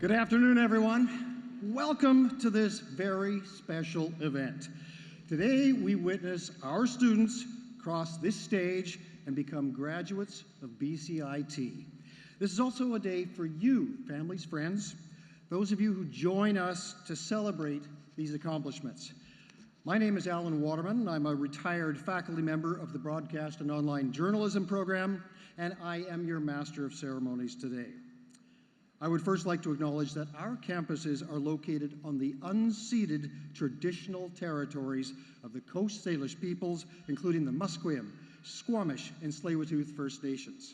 Good afternoon, everyone. Welcome to this very special event. Today, we witness our students cross this stage and become graduates of BCIT. This is also a day for you, families, friends, those of you who join us to celebrate these accomplishments. My name is Alan Waterman. I'm a retired faculty member of the Broadcast and Online Journalism program, and I am your Master of Ceremonies today. I would first like to acknowledge that our campuses are located on the unceded traditional territories of the Coast Salish peoples, including the Musqueam, Squamish, and Tsleil-Waututh First Nations.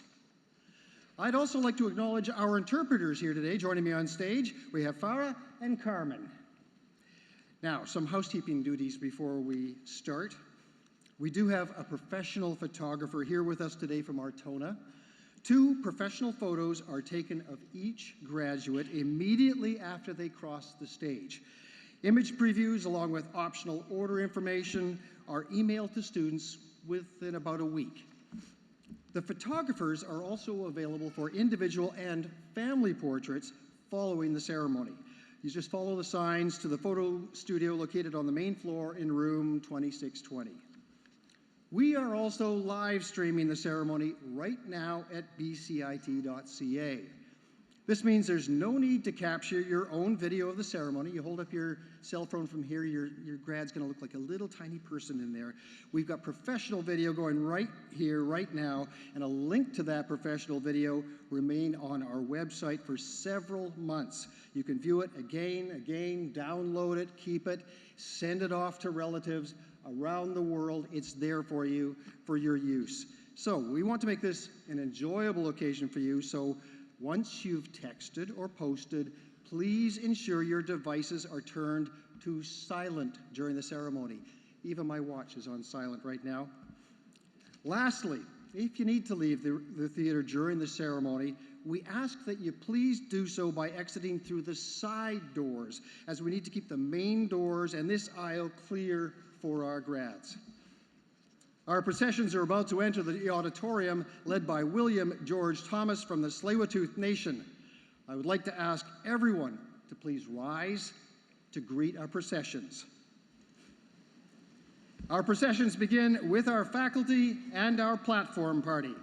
I'd also like to acknowledge our interpreters here today. Joining me on stage, we have Farah and Carmen. Now, some housekeeping duties before we start. We do have a professional photographer here with us today from Artona. 2 professional photos are taken of each graduate immediately after they cross the stage. Image previews along with optional order information are emailed to students within about a week. The photographers are also available for individual and family portraits following the ceremony. You just follow the signs to the photo studio located on the main floor in room 2620. We are also live streaming the ceremony right now at bcit.ca. This means there's no need to capture your own video of the ceremony. You hold up your cell phone from here, your grad's gonna look like a little tiny person in there. We've got professional video going right here, right now, and a link to that professional video remain on our website for several months. You can view it again, download it, keep it, send it off to relatives around the world. It's there for you, for your use. So we want to make this an enjoyable occasion for you, so once you've texted or posted, please ensure your devices are turned to silent during the ceremony. Even my watch is on silent right now. Lastly, if you need to leave the theater during the ceremony, we ask that you please do so by exiting through the side doors, as we need to keep the main doors and this aisle clear for our grads. Our processions are about to enter the auditorium, led by William George Thomas from the Tsleil-Waututh Nation. I would like to ask everyone to please rise to greet our processions. Our processions begin with our faculty and our platform party.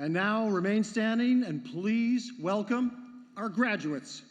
And now remain standing and please welcome our graduates.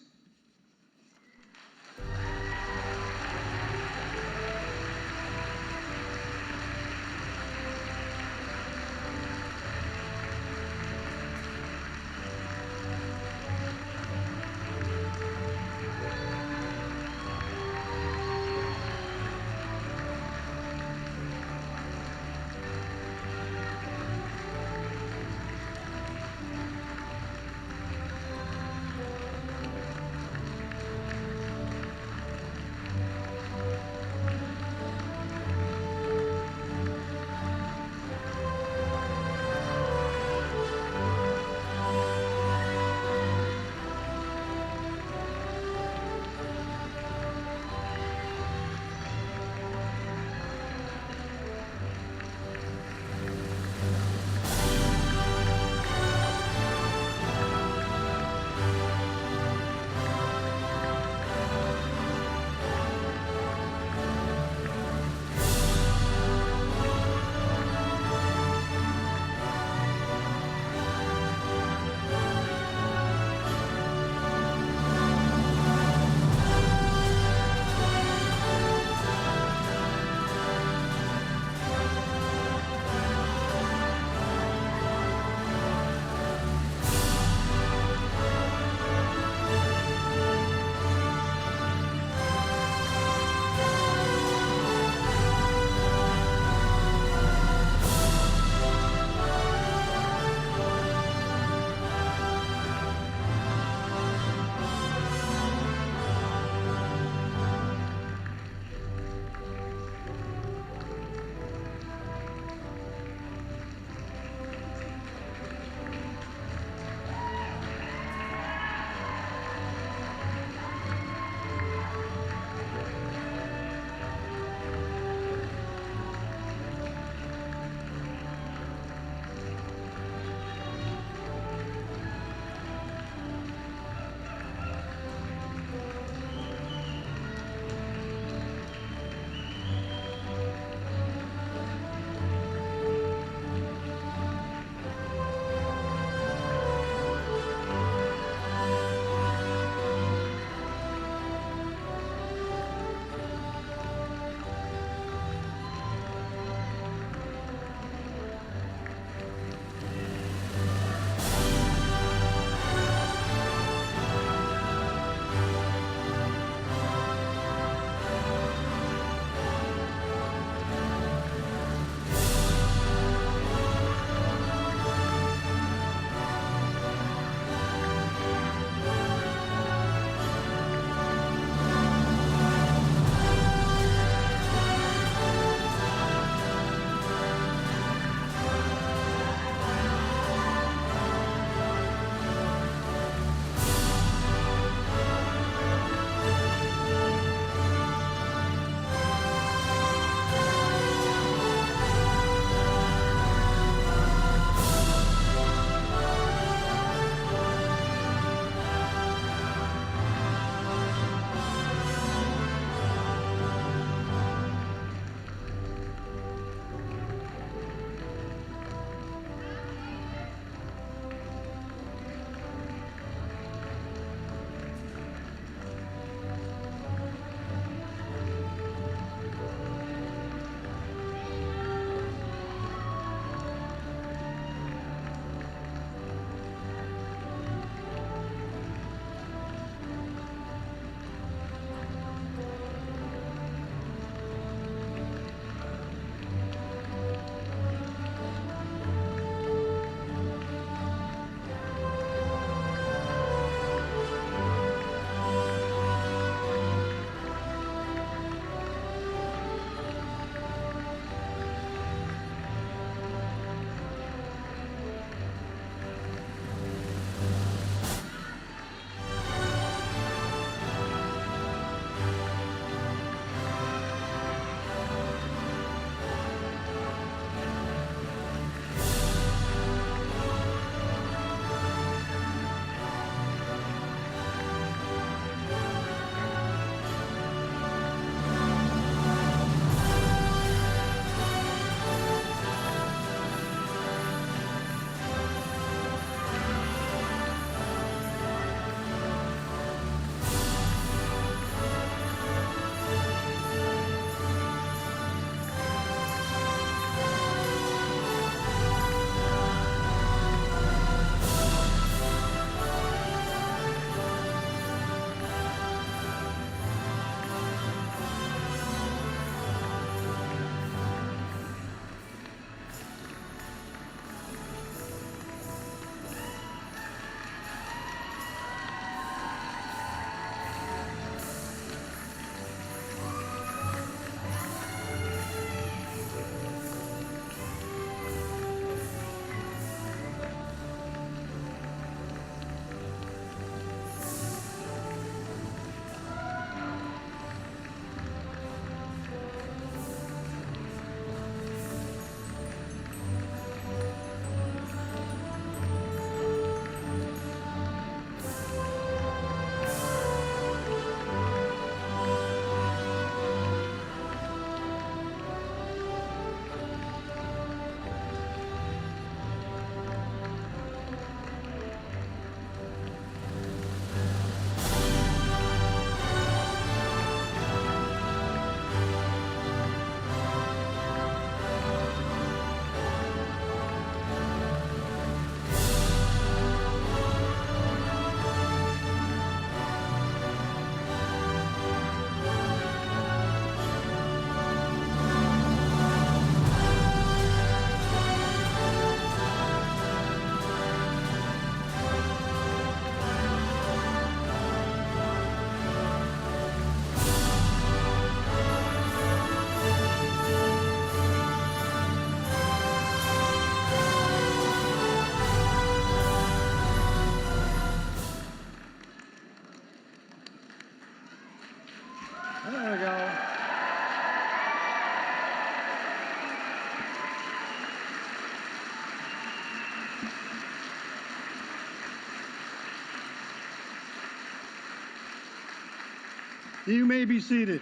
You may be seated.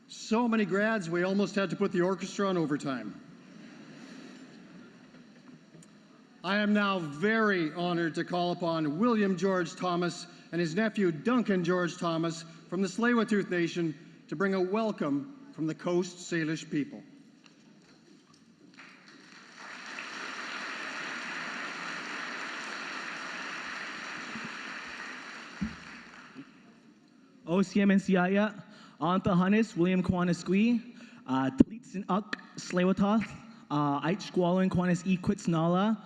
So many grads, we almost had to put the orchestra on overtime. I am now very honored to call upon William George Thomas and his nephew Duncan George Thomas from the Tsleil-Waututh Nation to bring a welcome from the Coast Salish people. OCMNCIA, Anta Hannes, William Quanasqui, Talitzin Uk, Tsleil-Waututh, Ait Squalin Quanis E Quitsnala,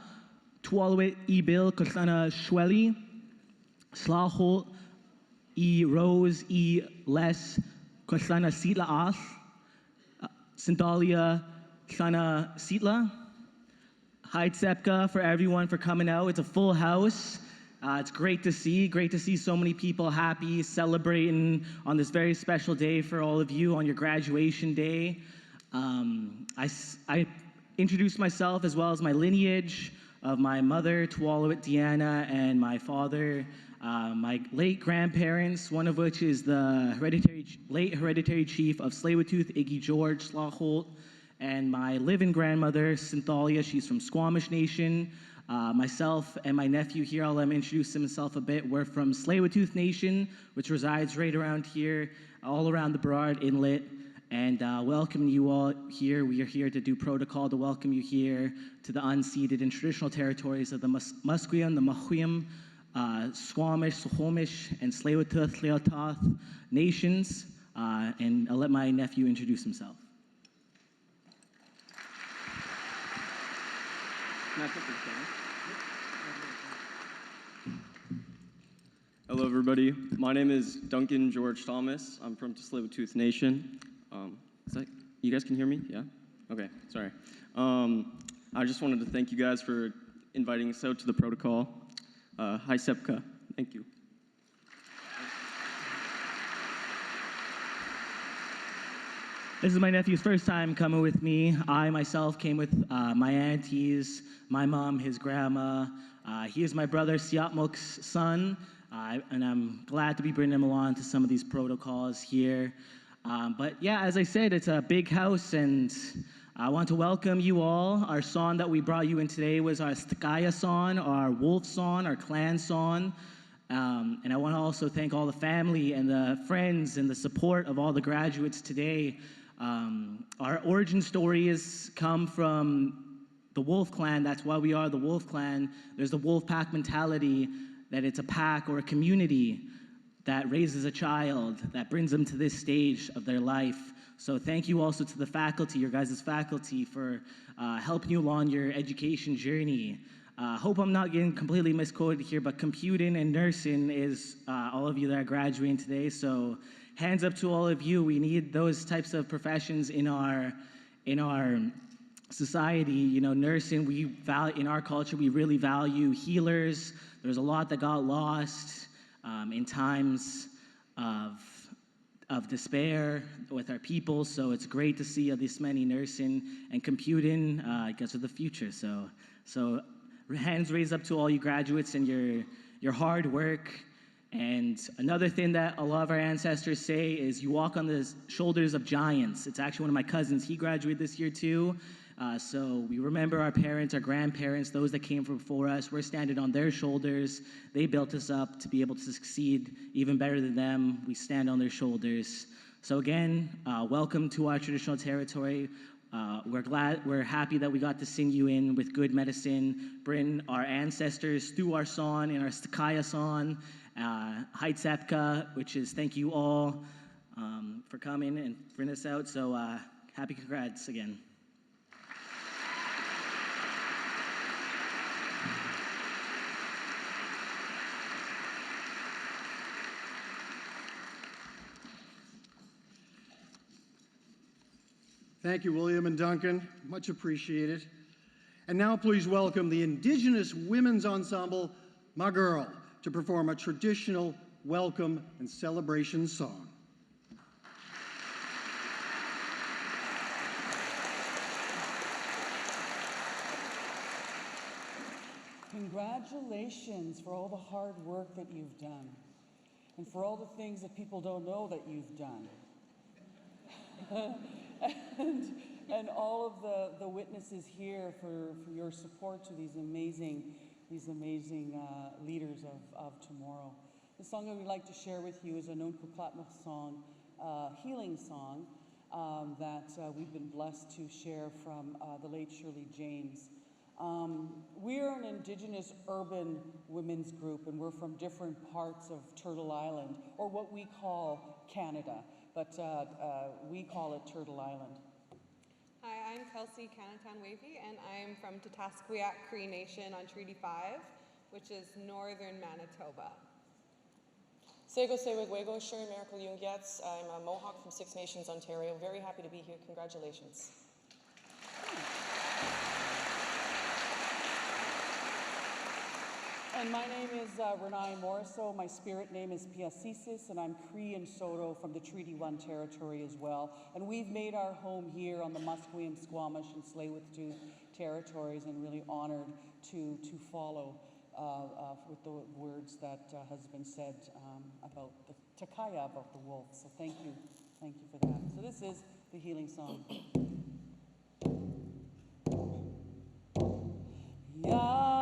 Tualwit E Bill, Kosana Shweli, Slahol E Rose E Les, Kosana Sitla Ath, Sintalia Sana Sitla. Hi Tsepka for everyone for coming out. It's a full house. It's great to see so many people happy, celebrating on this very special day for all of you on your graduation day. I introduced myself as well as my lineage of my mother, Tualawit Deanna, and my father, my late grandparents, one of which is the late hereditary chief of Tsleil-Waututh, Iggy George Slaholt, and my living grandmother, Synthalia, she's from Squamish Nation. Myself and my nephew here, I'll let him introduce himself a bit. We're from Tsleil-Waututh Nation, which resides right around here, all around the Burrard Inlet, and welcome you all here. We are here to do protocol to welcome you here to the unceded and traditional territories of the Musqueam, the Mahuim, Squamish, Squamish, and Tsleil-Waututh, Tsleil-Waututh nations, and I'll let my nephew introduce himself. Hello, everybody. My name is Duncan George Thomas. I'm from Tsleil-Waututh Nation. You guys can hear me? Yeah? Okay, sorry. I just wanted to thank you guys for inviting us out to the protocol. Hi, Sepka. Thank you. This is my nephew's first time coming with me. I myself came with my aunties, my mom, his grandma. He is my brother Siatmok's son, and I'm glad to be bringing him along to some of these protocols here. But yeah, as I said, it's a big house, and I want to welcome you all. Our song that we brought you in today was our Stakaya song, our wolf song, our clan song. And I want to also thank all the family and the friends and the support of all the graduates today. Our origin stories come from the Wolf Clan. That's why we are the Wolf Clan. There's the Wolf Pack mentality that it's a pack or a community that raises a child, that brings them to this stage of their life. So thank you also to the faculty, your guys' faculty, for helping you along your education journey. Hope I'm not getting completely misquoted here, but computing and nursing is all of you that are graduating today. So hands up to all of you. We need those types of professions in our society. You know, nursing, in our culture, we really value healers. There's a lot that got lost in times of despair with our people. So it's great to see this many nursing and computing, I guess, are the future. So hands raised up to all you graduates and your hard work. And another thing that a lot of our ancestors say is you walk on the shoulders of giants. It's actually one of my cousins. He graduated this year too. So we remember our parents, our grandparents, those that came before us. We're standing on their shoulders. They built us up to be able to succeed even better than them. We stand on their shoulders. So again, welcome to our traditional territory. We're happy that we got to sing you in with good medicine, bring our ancestors through our song and our Stakaya song, Haitsepka, which is thank you all for coming and bring us out. So happy congrats again. Thank you, William and Duncan. Much appreciated. And now please welcome the Indigenous Women's Ensemble, My Girl, to perform a traditional welcome and celebration song. Congratulations for all the hard work that you've done. and for all the things that people don't know that you've done. and all of the witnesses here for your support to these amazing leaders of tomorrow. The song that we'd like to share with you is a non kuklatmach song, healing song that we've been blessed to share from the late Shirley James. We're an Indigenous urban women's group, and we're from different parts of Turtle Island, or what we call Canada, but we call it Turtle Island. Hi, I'm Kelsey Canatan Wavy, and I'm from Tatasquiat Cree Nation on Treaty 5, which is northern Manitoba. Sego Sewegwego, Sherry Miracle Jungiats. I'm a Mohawk from Six Nations, Ontario. Very happy to be here. Congratulations. And my name is Renee Moriso. My spirit name is Piasisis, and I'm Cree and Soto from the Treaty 1 territory as well. And we've made our home here on the Musqueam, Squamish, and Tsleil-Waututh territories, and really honored to follow with the words that has been said about the Takaya, about the wolf. So thank you for that. So this is the healing song. Yahweh.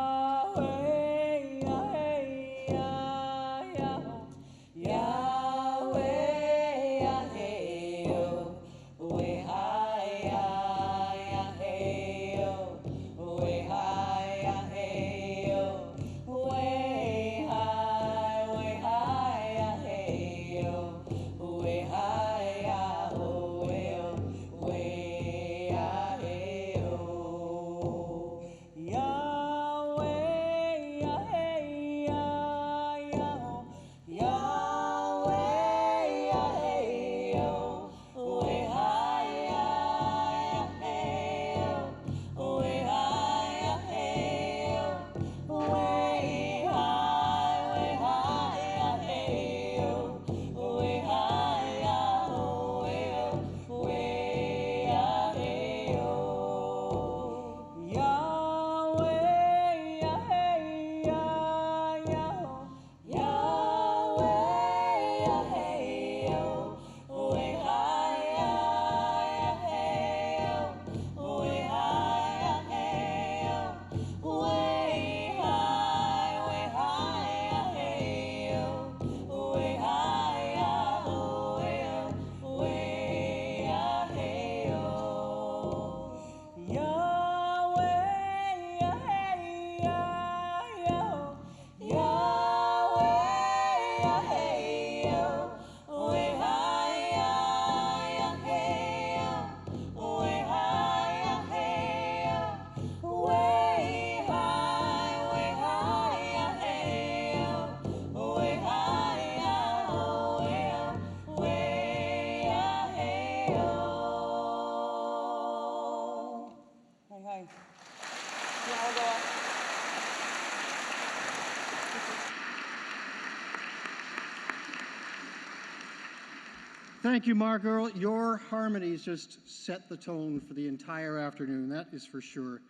Thank you, Margot. Your harmonies just set the tone for the entire afternoon, that is for sure.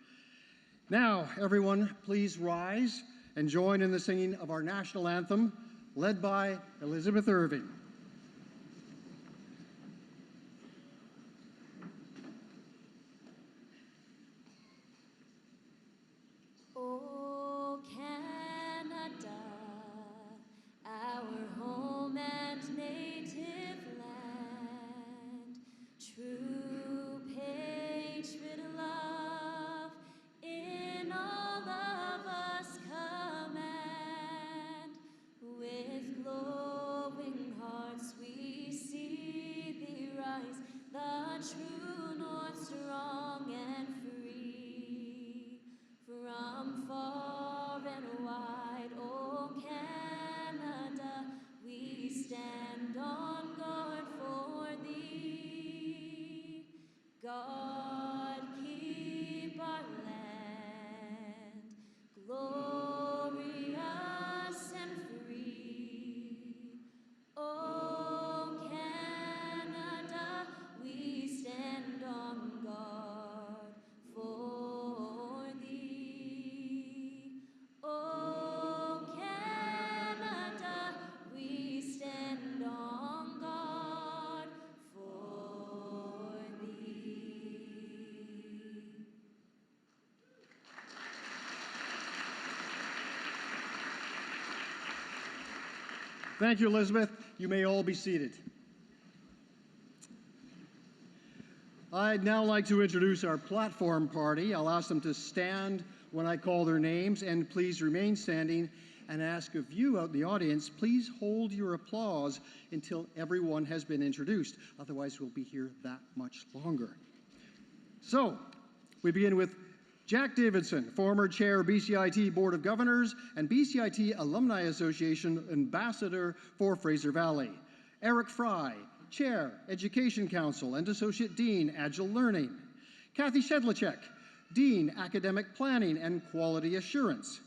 Now, everyone, please rise and join in the singing of our national anthem, led by Elizabeth Irving. Oh, Canada, our home and native land, true patriot love in all of us command, with glowing hearts Thank you, Elizabeth. You may all be seated. I'd now like to introduce our platform party. I'll ask them to stand when I call their names, and please remain standing, and ask of you out in the audience, please hold your applause until everyone has been introduced. Otherwise, we'll be here that much longer. So, we begin with Jack Davidson, former chair BCIT Board of Governors and BCIT Alumni Association Ambassador for Fraser Valley. Eric Fry, Chair, Education Council and Associate Dean, Agile Learning. Kathy Shedlicek, Dean, Academic Planning and Quality Assurance.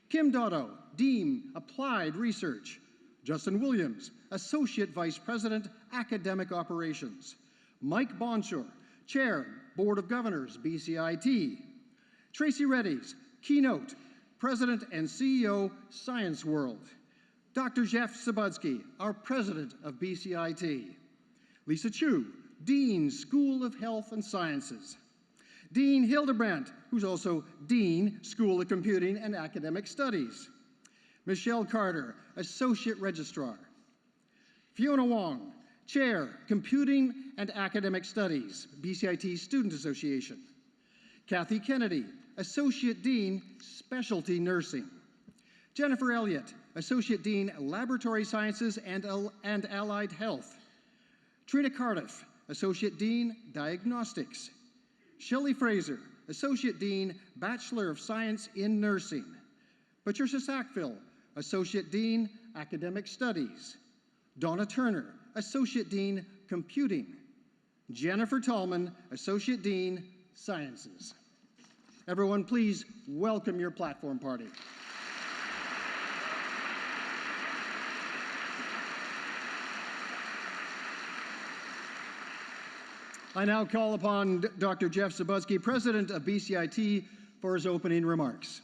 Kim Dotto, Dean, Applied Research. Justin Williams, Associate Vice President, Academic Operations. Mike Bonshore, Chair, Board of Governors, BCIT. Tracy Reddies, Keynote, President and CEO, Science World. Dr. Jeff Sabudsky, our President of BCIT. Lisa Chu, Dean, School of Health and Sciences. Dean Hildebrandt, who's also Dean, School of Computing and Academic Studies. Michelle Carter, Associate Registrar. Fiona Wong, Chair, Computing and Academic Studies, BCIT Student Association. Kathy Kennedy, Associate Dean, Specialty Nursing. Jennifer Elliott, Associate Dean, Laboratory Sciences and Allied Health. Trina Cardiff, Associate Dean, Diagnostics. Shelley Fraser, Associate Dean, Bachelor of Science in Nursing. Patricia Sackville, Associate Dean, Academic Studies. Donna Turner, Associate Dean, Computing. Jennifer Tallman, Associate Dean, Sciences. Everyone, please welcome your platform party. I now call upon Dr. Jeff Sabudsky, President of BCIT, for his opening remarks.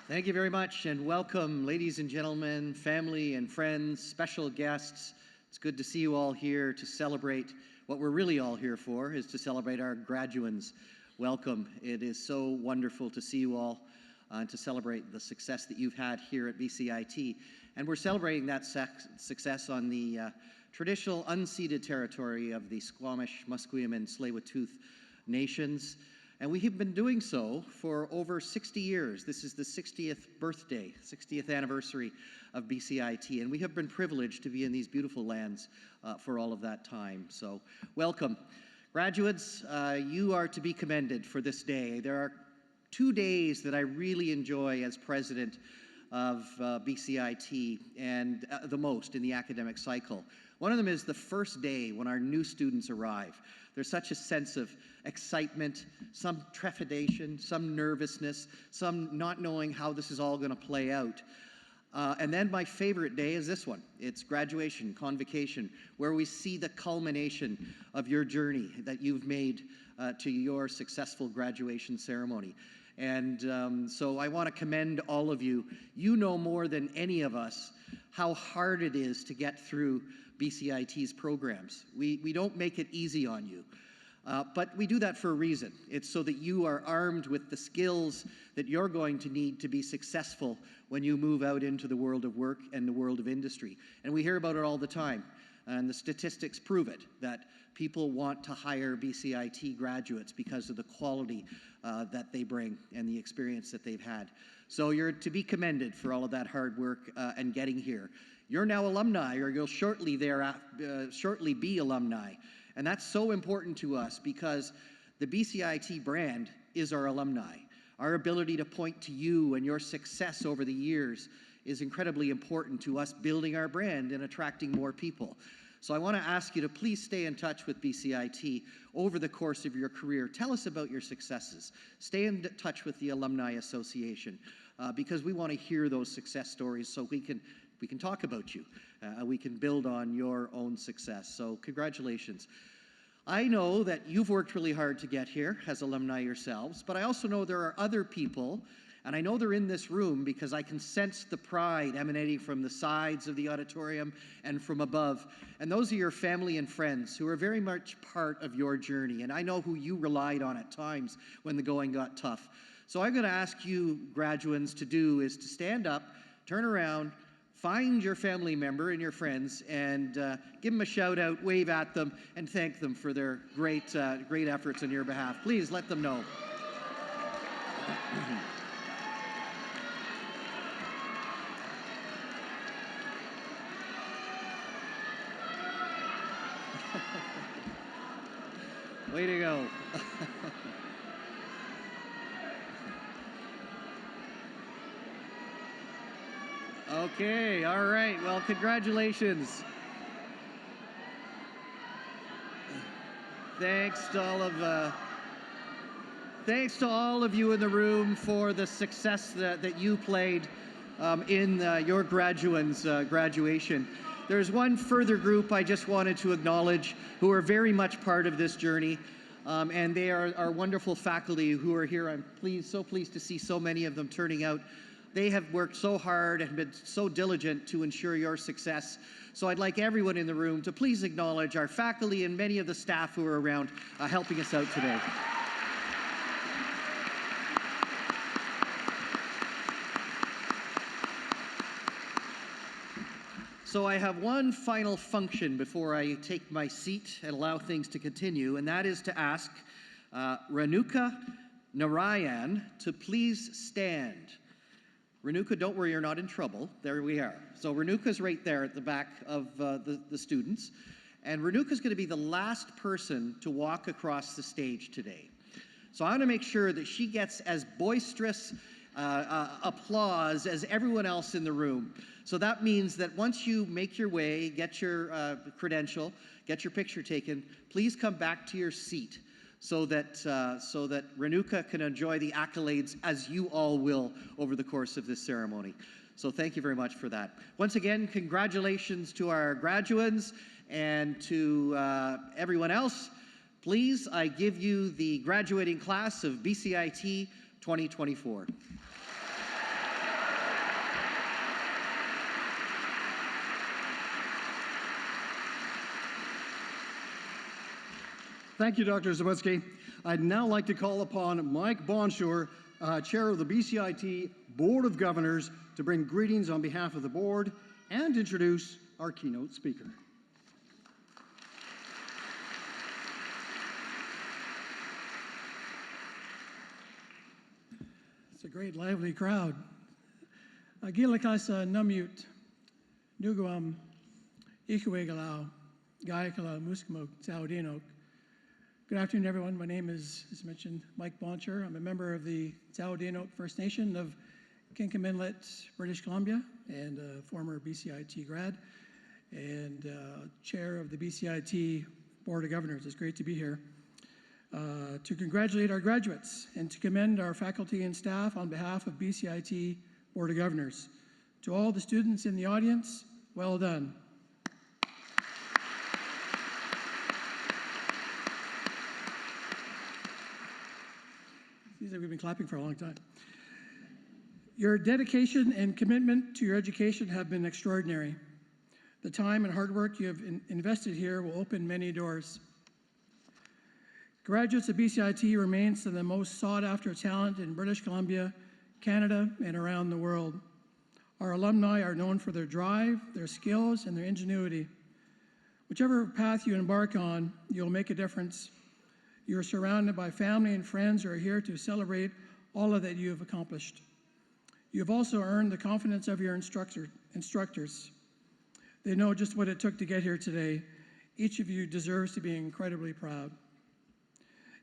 Thank you very much, and welcome, ladies and gentlemen, family and friends, special guests. It's good to see you all here to celebrate what we're really all here for, is to celebrate our graduands. Welcome. It is so wonderful to see you all and to celebrate the success that you've had here at BCIT. And we're celebrating that success on the traditional unceded territory of the Squamish, Musqueam, and Tsleil-Waututh nations. And we have been doing so for over 60 years. This is the 60th birthday, 60th anniversary of BCIT. And we have been privileged to be in these beautiful lands for all of that time. So welcome. Graduates, you are to be commended for this day. There are 2 days that I really enjoy as president of BCIT and the most in the academic cycle. One of them is the first day when our new students arrive. There's such a sense of excitement, some trepidation, some nervousness, some not knowing how this is all going to play out. And then my favorite day is this one. It's graduation, Convocation, where we see the culmination of your journey that you've made to your successful graduation ceremony. And so I want to commend all of you. You know more than any of us how hard it is to get through BCIT's programs. We don't make it easy on you. But we do that for a reason. It's so that you are armed with the skills that you're going to need to be successful when you move out into the world of work and the world of industry. And we hear about it all the time. And the statistics prove it, that people want to hire BCIT graduates because of the quality that they bring and the experience that they've had. So you're to be commended for all of that hard work and getting here. You're now alumni, or you'll shortly be alumni. And that's so important to us because the BCIT brand is our alumni. Our ability to point to you and your success over the years is incredibly important to us building our brand and attracting more people. So I want to ask you to please stay in touch with BCIT over the course of your career. Tell us about your successes. Stay in touch with the Alumni Association because we want to hear those success stories so we can talk about you. We can build on your own success. So congratulations. I know that you've worked really hard to get here as alumni yourselves, but I also know there are other people, and I know they're in this room because I can sense the pride emanating from the sides of the auditorium and from above. And those are your family and friends who are very much part of your journey. And I know who you relied on at times when the going got tough. So I'm going to ask you graduands to do is to stand up, turn around, find your family member and your friends, and give them a shout out, wave at them, and thank them for their great efforts on your behalf. Please let them know. Way to go. Okay, all right. Well, congratulations. Thanks to all of you in the room for the success that you played in your graduates' graduation. There's one further group I just wanted to acknowledge who are very much part of this journey, and they are our wonderful faculty who are here. I'm so pleased to see so many of them turning out. They have worked so hard and been so diligent to ensure your success. So I'd like everyone in the room to please acknowledge our faculty and many of the staff who are around helping us out today. So I have one final function before I take my seat and allow things to continue, and that is to ask Renuka Narayan to please stand. Renuka, don't worry, you're not in trouble. There we are. So Renuka's right there at the back of the students, and Renuka's going to be the last person to walk across the stage today. So I want to make sure that she gets as boisterous applause as everyone else in the room. So that means that once you make your way, get your credential, get your picture taken, please come back to your seat so that Renuka can enjoy the accolades as you all will over the course of this ceremony. So thank you very much for that. Once again, congratulations to our graduates and to everyone else. Please, I give you the graduating class of BCIT 2024. Thank you, Dr. Zawadzki. I'd now like to call upon Mike Bonjour, Chair of the BCIT Board of Governors, to bring greetings on behalf of the board and introduce our keynote speaker. It's a great, lively crowd. Gilakasa Namut, Nuguam, Ikuegalao, Gayakala Muskmo, Taudinok. Good afternoon, everyone. My name is, as mentioned, Mike Boncher. I'm a member of the Taudinok First Nation of Kinkom Inlet, British Columbia, and a former BCIT grad, and chair of the BCIT Board of Governors. It's great to be here to congratulate our graduates and to commend our faculty and staff on behalf of BCIT Board of Governors. To all the students in the audience, well done. Seems like we've been clapping for a long time. Your dedication and commitment to your education have been extraordinary. The time and hard work you have invested here will open many doors. Graduates of BCIT remain some of the most sought after talent in British Columbia, Canada, and around the world. Our alumni are known for their drive, their skills, and their ingenuity. Whichever path you embark on, you'll make a difference. You're surrounded by family and friends who are here to celebrate all of that you have accomplished. You've also earned the confidence of your instructors. They know just what it took to get here today. Each of you deserves to be incredibly proud.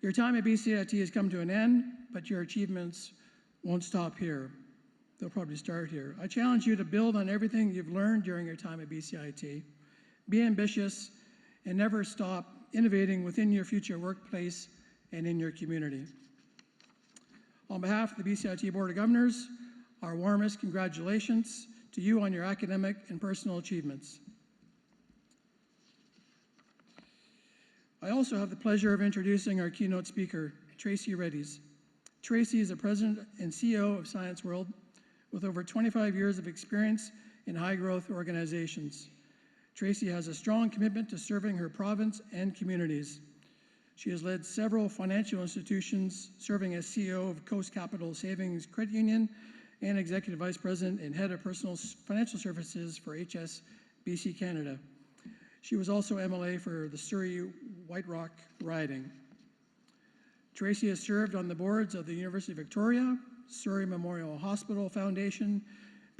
Your time at BCIT has come to an end, but your achievements won't stop here. They'll probably start here. I challenge you to build on everything you've learned during your time at BCIT. Be ambitious and never stop innovating within your future workplace and in your community. On behalf of the BCIT Board of Governors, our warmest congratulations to you on your academic and personal achievements. I also have the pleasure of introducing our keynote speaker, Tracy Reddies. Tracy is the president and CEO of Science World with over 25 years of experience in high-growth organizations. Tracy has a strong commitment to serving her province and communities. She has led several financial institutions, serving as CEO of Coast Capital Savings Credit Union and Executive Vice President and Head of Personal Financial Services for HSBC Canada. She was also MLA for the Surrey White Rock riding. Tracy has served on the boards of the University of Victoria, Surrey Memorial Hospital Foundation,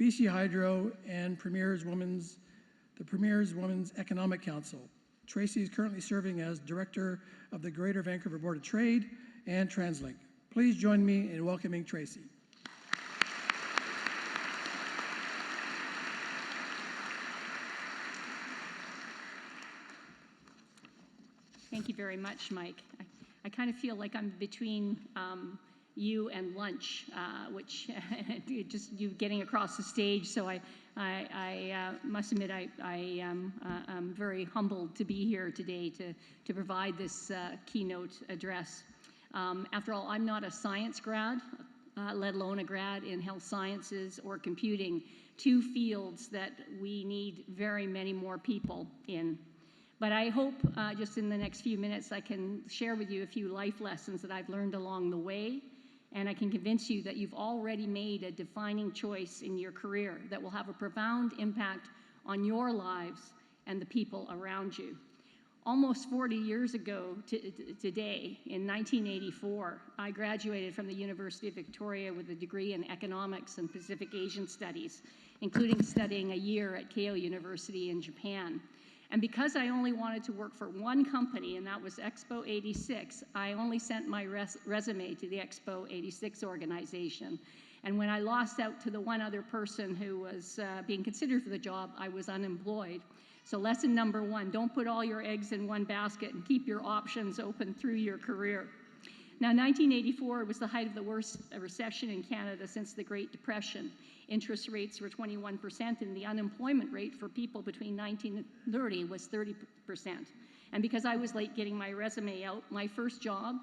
BC Hydro, and the Premier's Women's Economic Council. Tracy is currently serving as Director of the Greater Vancouver Board of Trade and TransLink. Please join me in welcoming Tracy. Thank you very much, Mike. I kind of feel like I'm between you and lunch, which just you getting across the stage. So I must admit I'm very humbled to be here today to provide this keynote address. After all, I'm not a science grad, let alone a grad in health sciences or computing, two fields that we need very many more people in. But I hope just in the next few minutes I can share with you a few life lessons that I've learned along the way, and I can convince you that you've already made a defining choice in your career that will have a profound impact on your lives and the people around you. Almost 40 years ago today, in 1984, I graduated from the University of Victoria with a degree in economics and Pacific Asian studies, including studying a year at Keio University in Japan. And because I only wanted to work for one company, and that was Expo 86, I only sent my resume to the Expo 86 organization. And when I lost out to the one other person who was being considered for the job, I was unemployed. So lesson number one, don't put all your eggs in one basket and keep your options open through your career. Now, 1984 was the height of the worst recession in Canada since the Great Depression. Interest rates were 21%, and the unemployment rate for people between 19 and 30 was 30%. And because I was late getting my resume out, my first job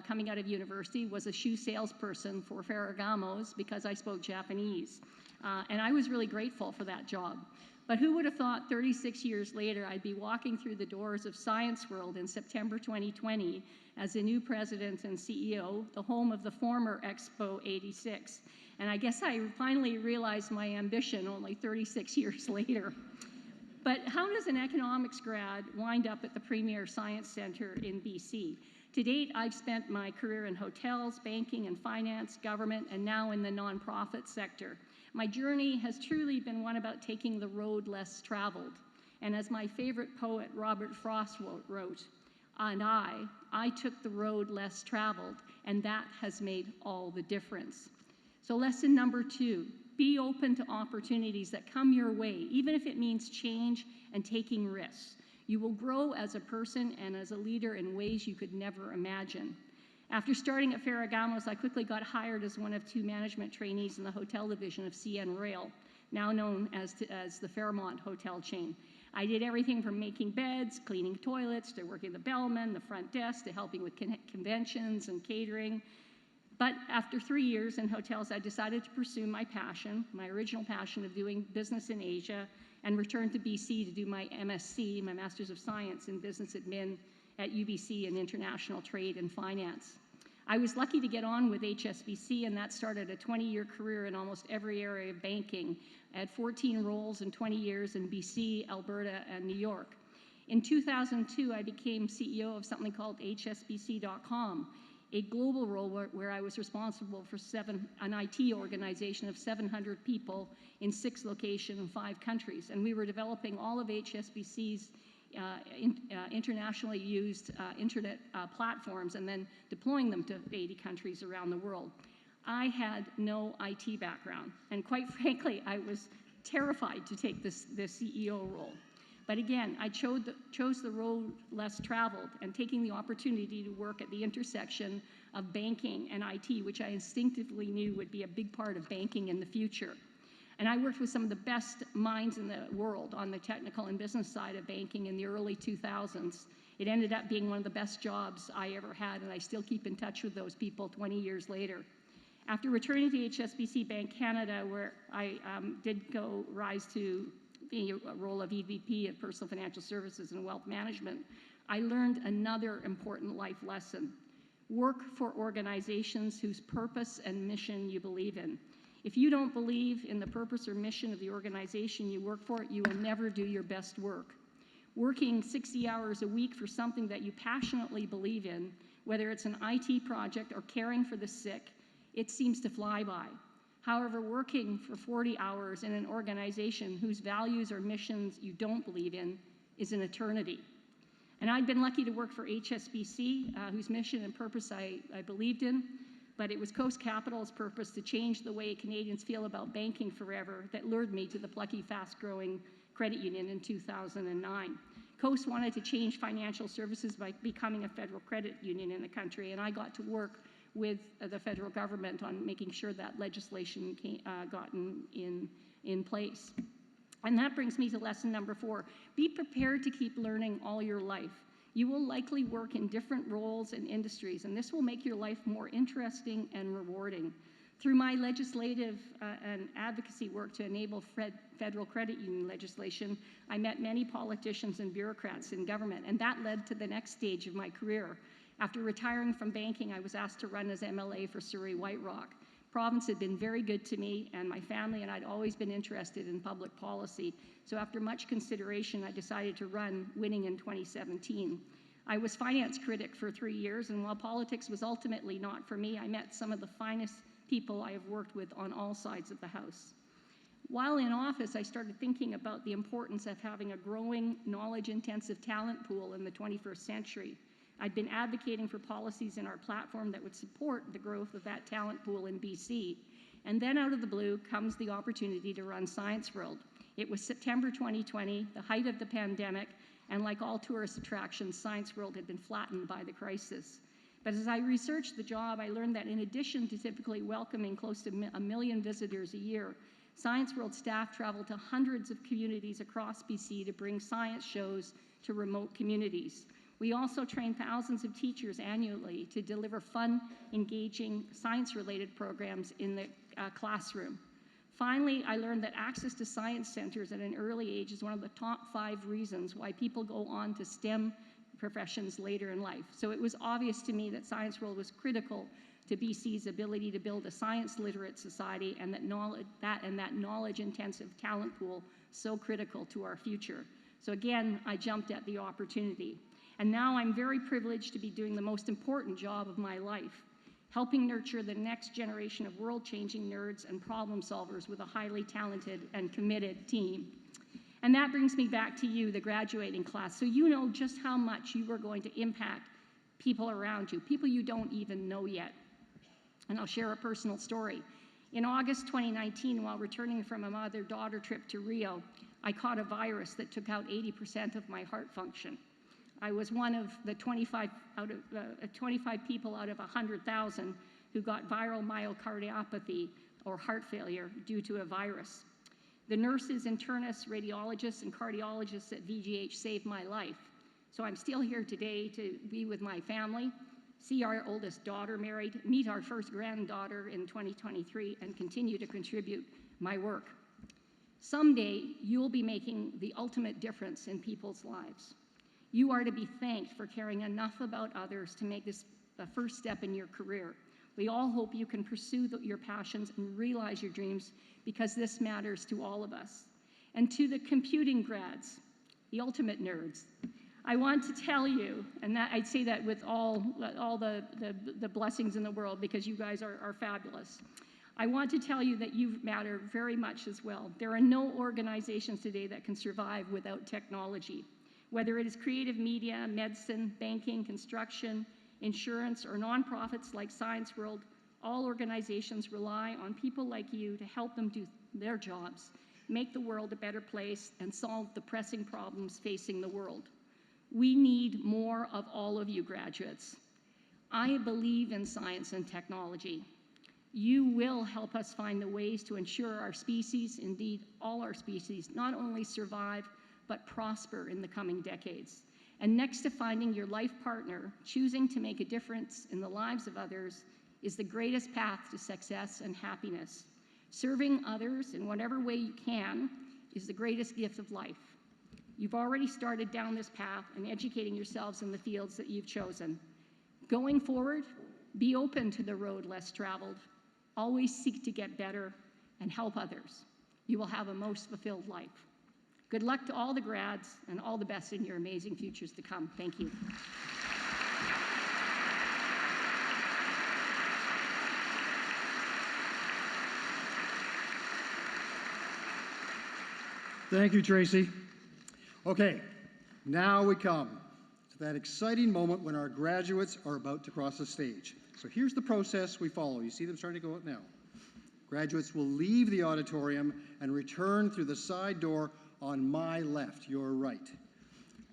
coming out of university was a shoe salesperson for Ferragamo's because I spoke Japanese. And I was really grateful for that job. But who would have thought 36 years later I'd be walking through the doors of Science World in September 2020 as the new president and CEO, the home of the former Expo 86. And I guess I finally realized my ambition only 36 years later. But how does an economics grad wind up at the Premier Science Centre in BC? To date, I've spent my career in hotels, banking and finance, government, and now in the nonprofit sector. My journey has truly been one about taking the road less traveled. And as my favorite poet, Robert Frost, wrote, and I took the road less traveled, and that has made all the difference. So lesson number two, be open to opportunities that come your way, even if it means change and taking risks. You will grow as a person and as a leader in ways you could never imagine. After starting at Ferragamo's, I quickly got hired as one of two management trainees in the hotel division of CN Rail, now known as the Fairmont hotel chain. I did everything from making beds, cleaning toilets, to working the bellman, the front desk, to helping with conventions and catering. But after 3 years in hotels, I decided to pursue my passion, my original passion of doing business in Asia, and returned to BC to do my MSc, my Master's of Science in Business Admin at UBC in International Trade and Finance. I was lucky to get on with HSBC, and that started a 20-year career in almost every area of banking. I had 14 roles in 20 years in BC, Alberta, and New York. In 2002, I became CEO of something called HSBC.com, a global role where I was responsible for an IT organization of 700 people in 6 locations in 5 countries. And we were developing all of HSBC's internationally used internet platforms and then deploying them to 80 countries around the world. I had no IT background, and quite frankly, I was terrified to take this CEO role. But again, I chose the road less traveled, and taking the opportunity to work at the intersection of banking and IT, which I instinctively knew would be a big part of banking in the future. And I worked with some of the best minds in the world on the technical and business side of banking in the early 2000s. It ended up being one of the best jobs I ever had, and I still keep in touch with those people 20 years later. After returning to HSBC Bank Canada, where I did go rise to the role of EVP of Personal Financial Services and Wealth Management, I learned another important life lesson. Work for organizations whose purpose and mission you believe in. If you don't believe in the purpose or mission of the organization you work for, you will never do your best work. Working 60 hours a week for something that you passionately believe in, whether it's an IT project or caring for the sick, it seems to fly by. However, working for 40 hours in an organization whose values or missions you don't believe in is an eternity. And I'd been lucky to work for HSBC, whose mission and purpose I believed in, but it was Coast Capital's purpose to change the way Canadians feel about banking forever that lured me to the plucky, fast-growing credit union in 2009. Coast wanted to change financial services by becoming a federal credit union in the country, and I got to work with the federal government on making sure that legislation got in place. And that brings me to lesson number 4. Be prepared to keep learning all your life. You will likely work in different roles and industries, and this will make your life more interesting and rewarding. Through my legislative and advocacy work to enable federal credit union legislation, I met many politicians and bureaucrats in government, and that led to the next stage of my career. After retiring from banking, I was asked to run as MLA for Surrey White Rock. Province had been very good to me and my family, and I'd always been interested in public policy. So after much consideration, I decided to run, winning in 2017. I was finance critic for 3 years, and while politics was ultimately not for me, I met some of the finest people I have worked with on all sides of the House. While in office, I started thinking about the importance of having a growing, knowledge-intensive talent pool in the 21st century. I'd been advocating for policies in our platform that would support the growth of that talent pool in BC. And then out of the blue comes the opportunity to run Science World. It was September 2020, the height of the pandemic, and like all tourist attractions, Science World had been flattened by the crisis. But as I researched the job, I learned that in addition to typically welcoming close to 1 million visitors a year, Science World staff traveled to hundreds of communities across BC to bring science shows to remote communities. We also train thousands of teachers annually to deliver fun, engaging, science-related programs in the classroom. Finally, I learned that access to science centers at an early age is one of the top 5 reasons why people go on to STEM professions later in life. So it was obvious to me that Science World was critical to BC's ability to build a science-literate society, and that knowledge-intensive talent pool so critical to our future. So again, I jumped at the opportunity. And now I'm very privileged to be doing the most important job of my life, helping nurture the next generation of world-changing nerds and problem solvers with a highly talented and committed team. And that brings me back to you, the graduating class, so you know just how much you are going to impact people around you, people you don't even know yet. And I'll share a personal story. In August 2019, while returning from a mother-daughter trip to Rio, I caught a virus that took out 80% of my heart function. I was one of the 25 people out of 100,000 who got viral myocardiopathy or heart failure due to a virus. The nurses, internists, radiologists, and cardiologists at VGH saved my life. So I'm still here today to be with my family, see our oldest daughter married, meet our first granddaughter in 2023, and continue to contribute my work. Someday, you'll be making the ultimate difference in people's lives. You are to be thanked for caring enough about others to make this the first step in your career. We all hope you can pursue your passions and realize your dreams, because this matters to all of us. And to the computing grads, the ultimate nerds, I want to tell you, and that I'd say that with all the blessings in the world, because you guys are fabulous. I want to tell you that you matter very much as well. There are no organizations today that can survive without technology. Whether it is creative media, medicine, banking, construction, insurance, or nonprofits like Science World, all organizations rely on people like you to help them do their jobs, make the world a better place, and solve the pressing problems facing the world. We need more of all of you graduates. I believe in science and technology. You will help us find the ways to ensure our species, indeed all our species, not only survive, but prosper in the coming decades. And next to finding your life partner, choosing to make a difference in the lives of others is the greatest path to success and happiness. Serving others in whatever way you can is the greatest gift of life. You've already started down this path and educating yourselves in the fields that you've chosen. Going forward, be open to the road less traveled. Always seek to get better and help others. You will have a most fulfilled life. Good luck to all the grads and all the best in your amazing futures to come. Thank you. Thank you, Tracy. Okay, now we come to that exciting moment when our graduates are about to cross the stage. So here's the process we follow. You see them starting to go out now. Graduates will leave the auditorium and return through the side door on my left, your right.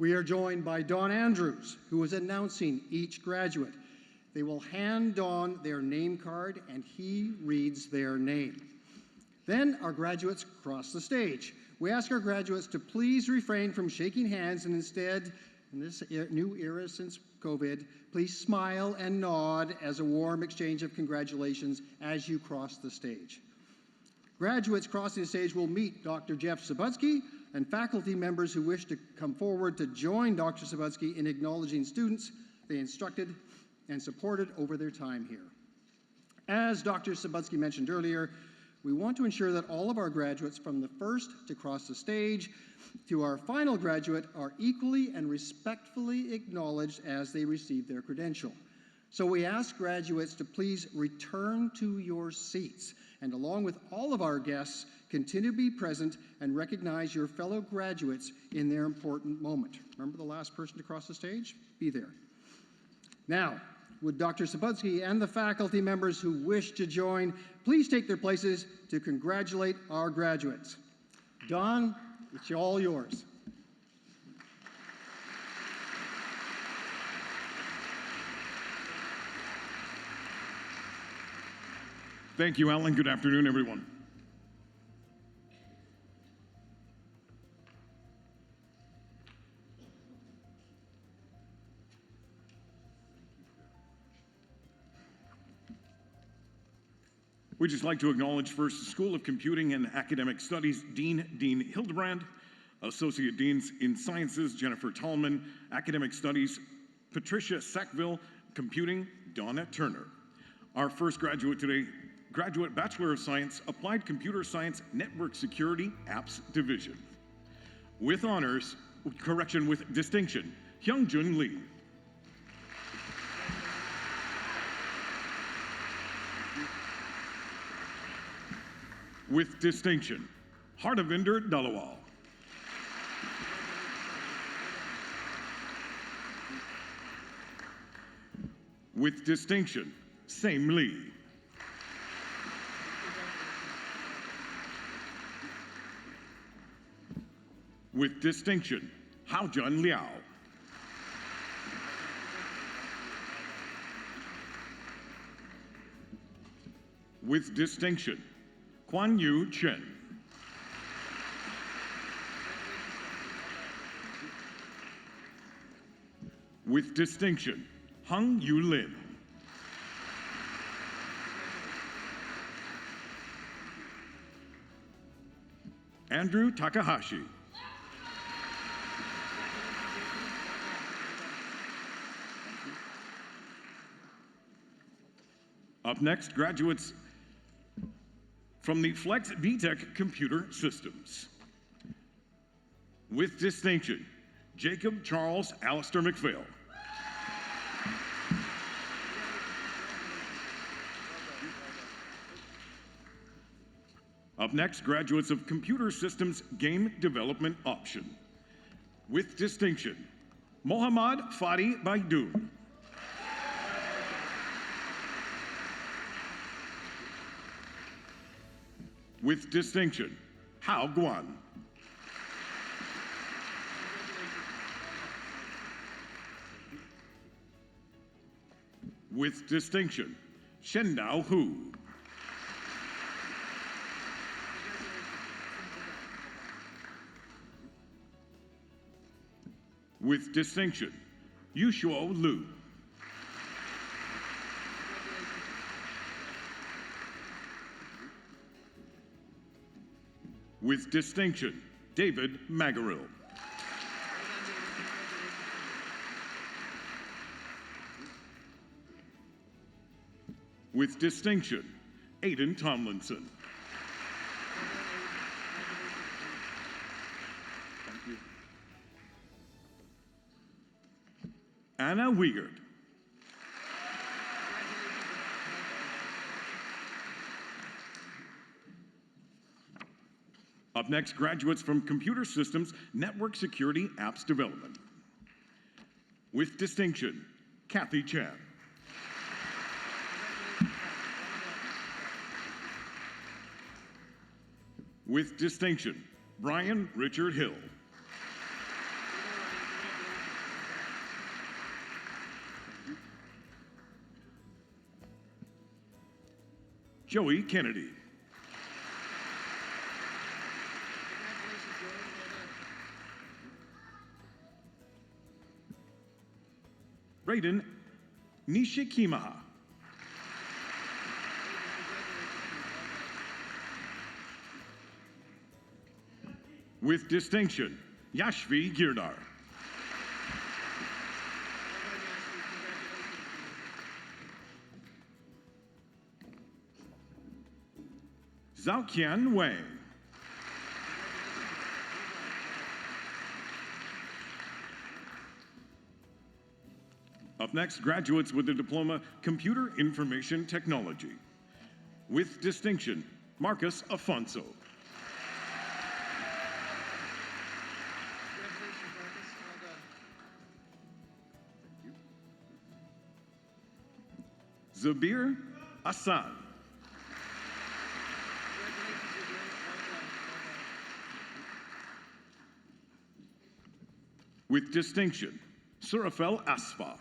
We are joined by Don Andrews, who is announcing each graduate. They will hand Don their name card and he reads their name. Then our graduates cross the stage. We ask our graduates to please refrain from shaking hands and instead, in this new era since COVID, please smile and nod as a warm exchange of congratulations as you cross the stage. Graduates crossing the stage will meet Dr. Jeff Sabutsky and faculty members who wish to come forward to join Dr. Sabutsky in acknowledging students they instructed and supported over their time here. As Dr. Sabutsky mentioned earlier, we want to ensure that all of our graduates, from the first to cross the stage to our final graduate, are equally and respectfully acknowledged as they receive their credential. So we ask graduates to please return to your seats and, along with all of our guests, continue to be present and recognize your fellow graduates in their important moment. Remember the last person to cross the stage? Be there. Now, would Dr. Sabutsky and the faculty members who wish to join please take their places to congratulate our graduates. Don, it's all yours. Thank you, Alan. Good afternoon, everyone. We'd just like to acknowledge first School of Computing and Academic Studies Dean Hildebrand, Associate Deans in Sciences Jennifer Tallman, Academic Studies Patricia Sackville, Computing Donna Turner. Our first graduate today, graduate Bachelor of Science, Applied Computer Science Network Security Apps Division. With honors, with distinction, Hyungjun Lee. With distinction, Hardavinder Dalawal. With distinction, Same Lee. With distinction, Haojun Liao. With distinction, Quan Yu Chen. With distinction, Hung Yu Lin. Andrew Takahashi. Up next, graduates from the Flex BTech Computer Systems. With distinction, Jacob Charles Alistair McPhail. Up next, graduates of Computer Systems Game Development Option. With distinction, Mohammad Fadi Baidoun. With distinction, Hao Guan. With distinction, Shendao Hu. With distinction, Yushuo Lu. With distinction, David Magarill. With distinction, Aidan Tomlinson. Anna Wiegert. Up next, graduates from Computer Systems, Network Security, Apps Development. With distinction, Kathy Chan. With distinction, Brian Richard Hill. Joey Kennedy. Braden Nishikimaha. With distinction, Yashvi Girdar. Zhaoqian Wang. Up next, graduates with the diploma Computer Information Technology. With distinction, Marcus Afonso. Zabir Hassan. With distinction, Surafel Asfa.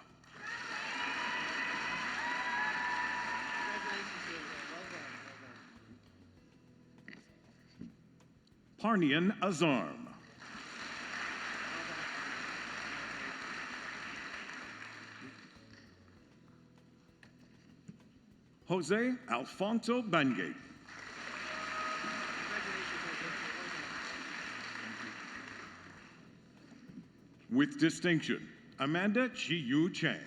Parnian Azarm. Jose Alfonso Bangate. With distinction, Amanda Chi-Yu Chang.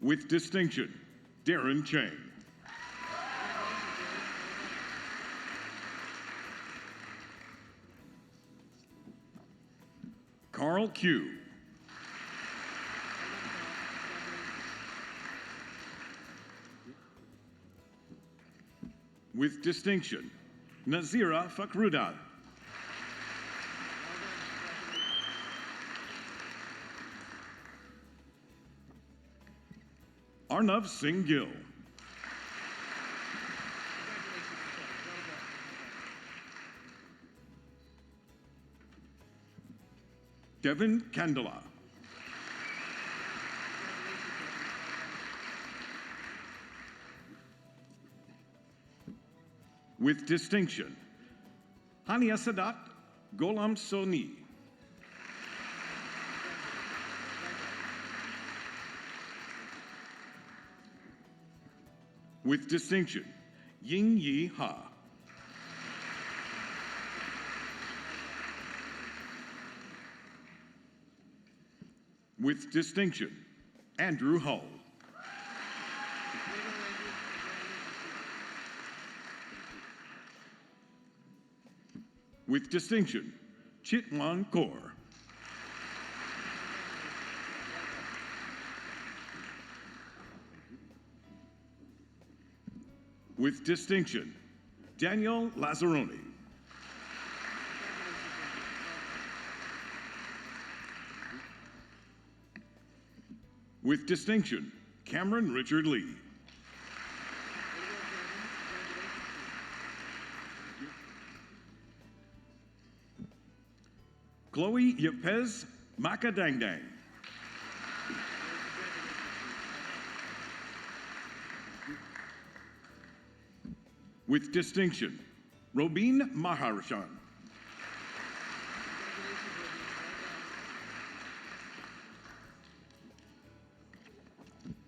With distinction, Darren Chang. Carl Q. With distinction, Nazira Fakrudal. Arnav Singh Gill. Devin Kandala. With distinction, Hania Sadat Golam Soni. With distinction, Ying Yi Ha. With distinction, Andrew Hull. With distinction, Chitwan Kaur. With distinction, Daniel Lazzaroni. With distinction, Cameron Richard Lee. Chloe Yepes Makadangdang. With distinction, Robin Maharishan.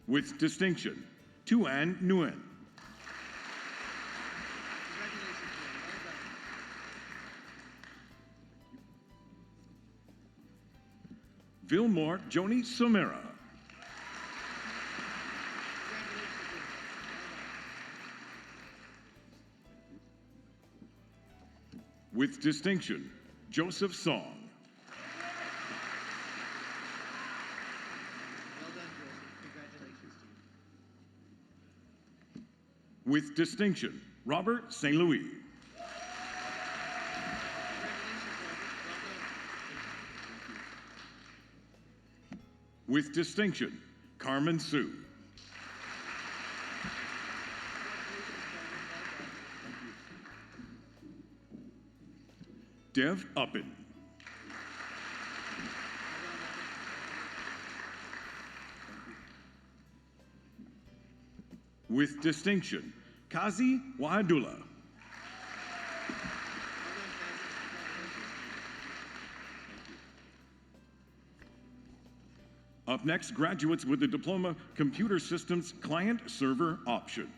With distinction, Tuan Nguyen. Vilmore Joni Somera. With distinction, Joseph Song. Well done, Joseph. Congratulations to you. With distinction, Robert St. Louis. With distinction, Carmen Sue. Dev Uppin. With distinction, Kazi Wahadullah. Up next, graduates with the diploma Computer Systems Client Server option.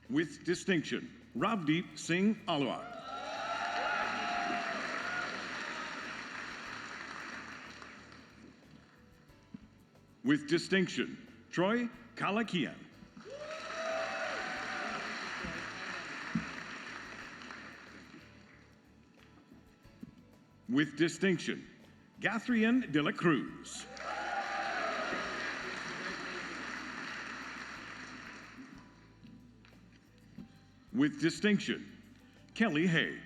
With distinction, Ravdeep Singh Alwar. With distinction, Troy Kalakian. With distinction, Gathrian de la Cruz. With distinction, Kelly Haig.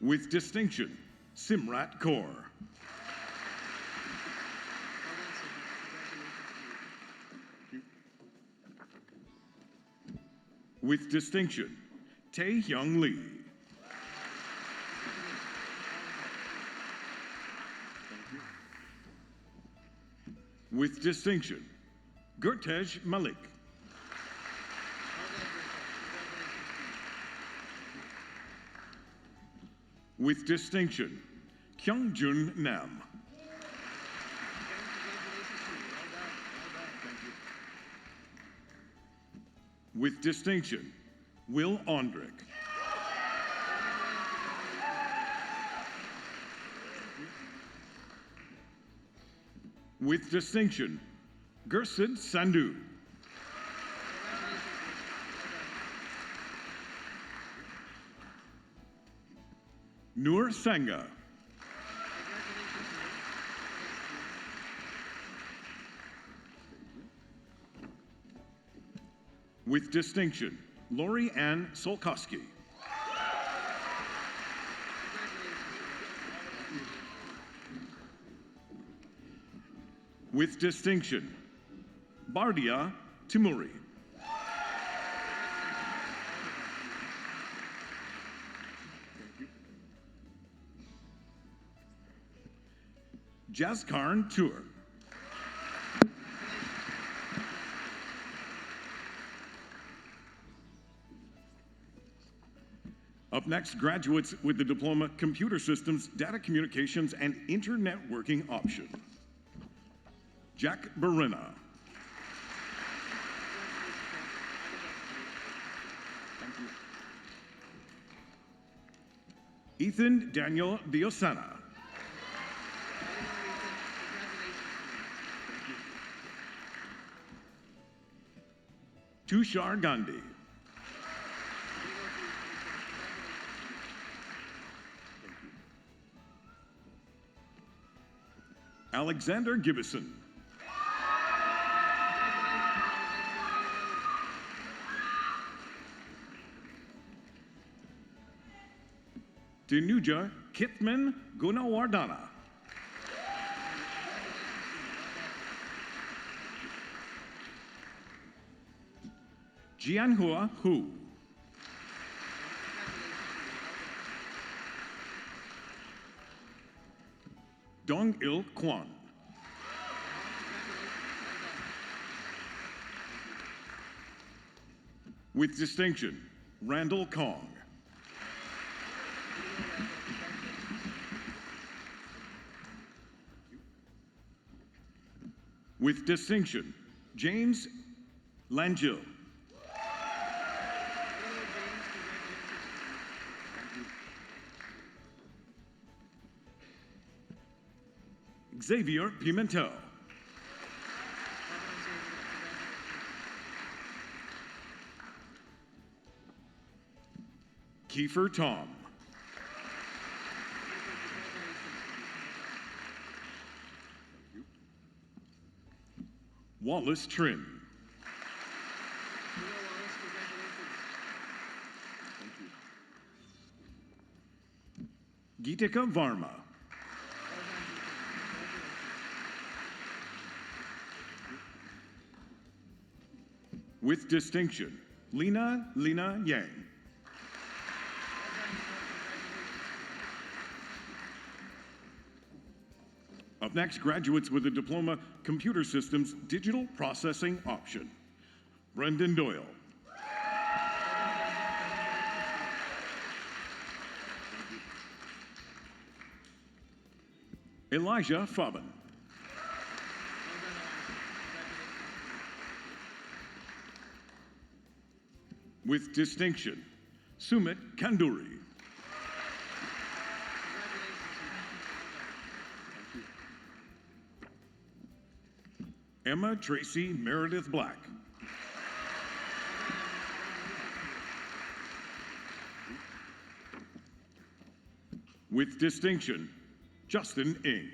With distinction, Simrat Kaur. With distinction, Tae Hyung Lee. With distinction, Gurtej Malik. With distinction, Kyungjun Nam. With distinction, Will Ondrick. With distinction, Gursid Sandhu. Noor Sangha. With distinction, Lori Ann Solkowski. With distinction, Bardia Timuri. Jazkarn Tour. Up next, graduates with the diploma Computer Systems, Data Communications, and Internetworking option. Jack Barina. Ethan Daniel Diosana. Tushar Gandhi. Alexander Gibbison. Dinuja Kitman Gunawardana. Jianhua Hu. Dong Il Kwan. With distinction, Randall Kong. With distinction, James Langille. Xavier Pimentel. Kiefer Tom. Wallace Trin. Geetika Varma. With distinction, Lina Yang. Up next, graduates with a diploma, Computer Systems Digital Processing option. Brendan Doyle. Elijah Faben. With distinction, Sumit Kanduri. Emma Tracy Meredith Black. With distinction, Justin Ng.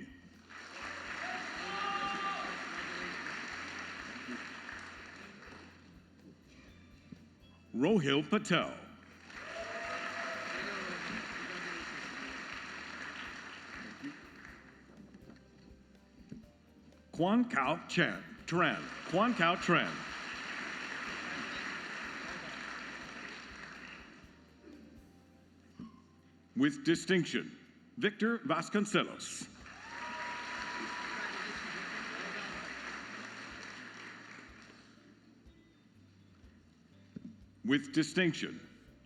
Rohil Patel. Quan Cao Tran. Quan Cao Tran. With distinction, Victor Vasconcelos. With distinction,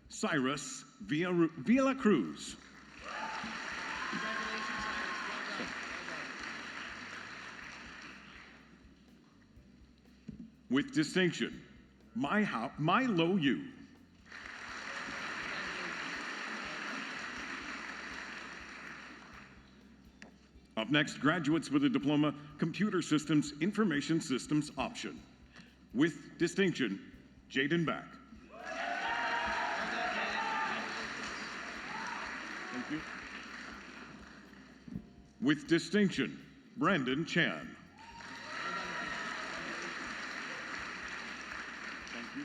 Cyrus Villa Cruz. With distinction, Milo Yu. Up next, graduates with a diploma, Computer Systems Information Systems option. With distinction, Jaden Back. Thank you. With distinction, Brandon Chan. Thank you.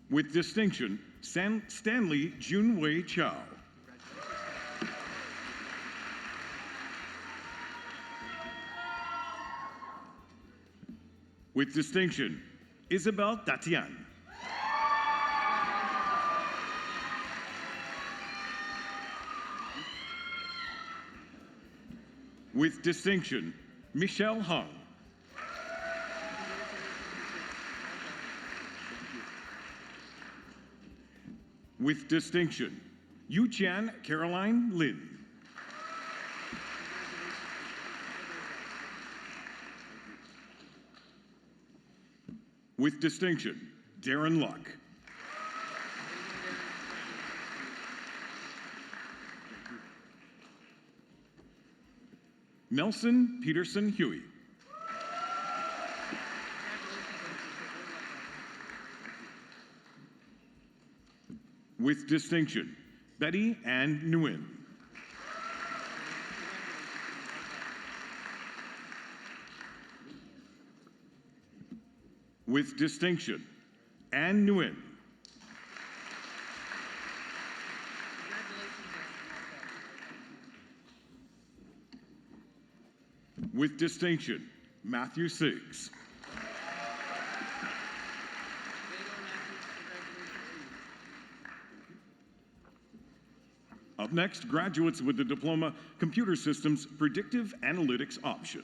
With distinction, Stanley Junwei Chow. With distinction, Isabel Tatian. With distinction, Michelle Hung. With distinction, Yu-Chan Caroline Lin. With distinction, Darren Luck. Nelson Peterson Huey. With distinction, Betty Ann Nguyen. With distinction, Ann Nguyen. With distinction, Matthew Siggs. Up next, graduates with the diploma, Computer Systems Predictive Analytics option.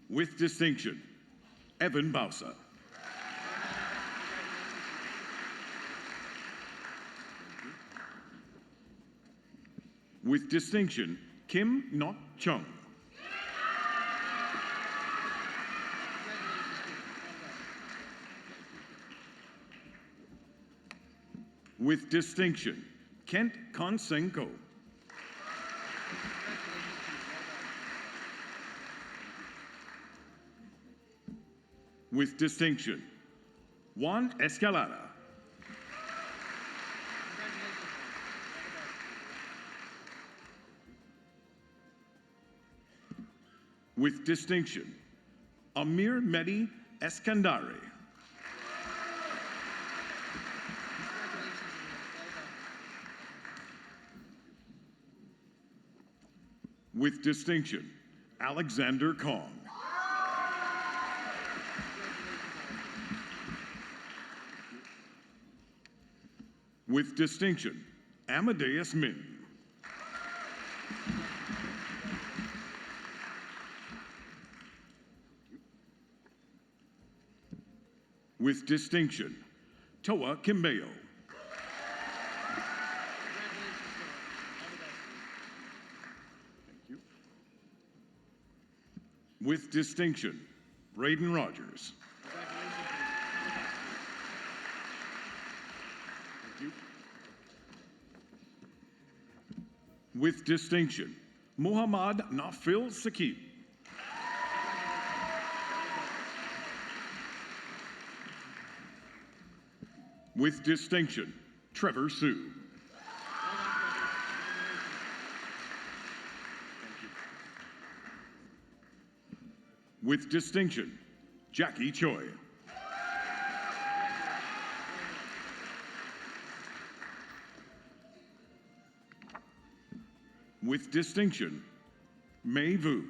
With distinction, Evan Bausa. With distinction, Kim Nok Chung. With distinction, Kent Konsenko. With distinction, Juan Escalada. With distinction, Amir Mehdi Eskandari. With distinction, Alexander Kong. With distinction, Amadeus Min. With distinction, Toa Kimbeo. With distinction, Braden Rogers. With distinction, Muhammad Nafil Sakib. With distinction, Trevor Sue. With distinction, Jackie Choi. With distinction, Mei Vu.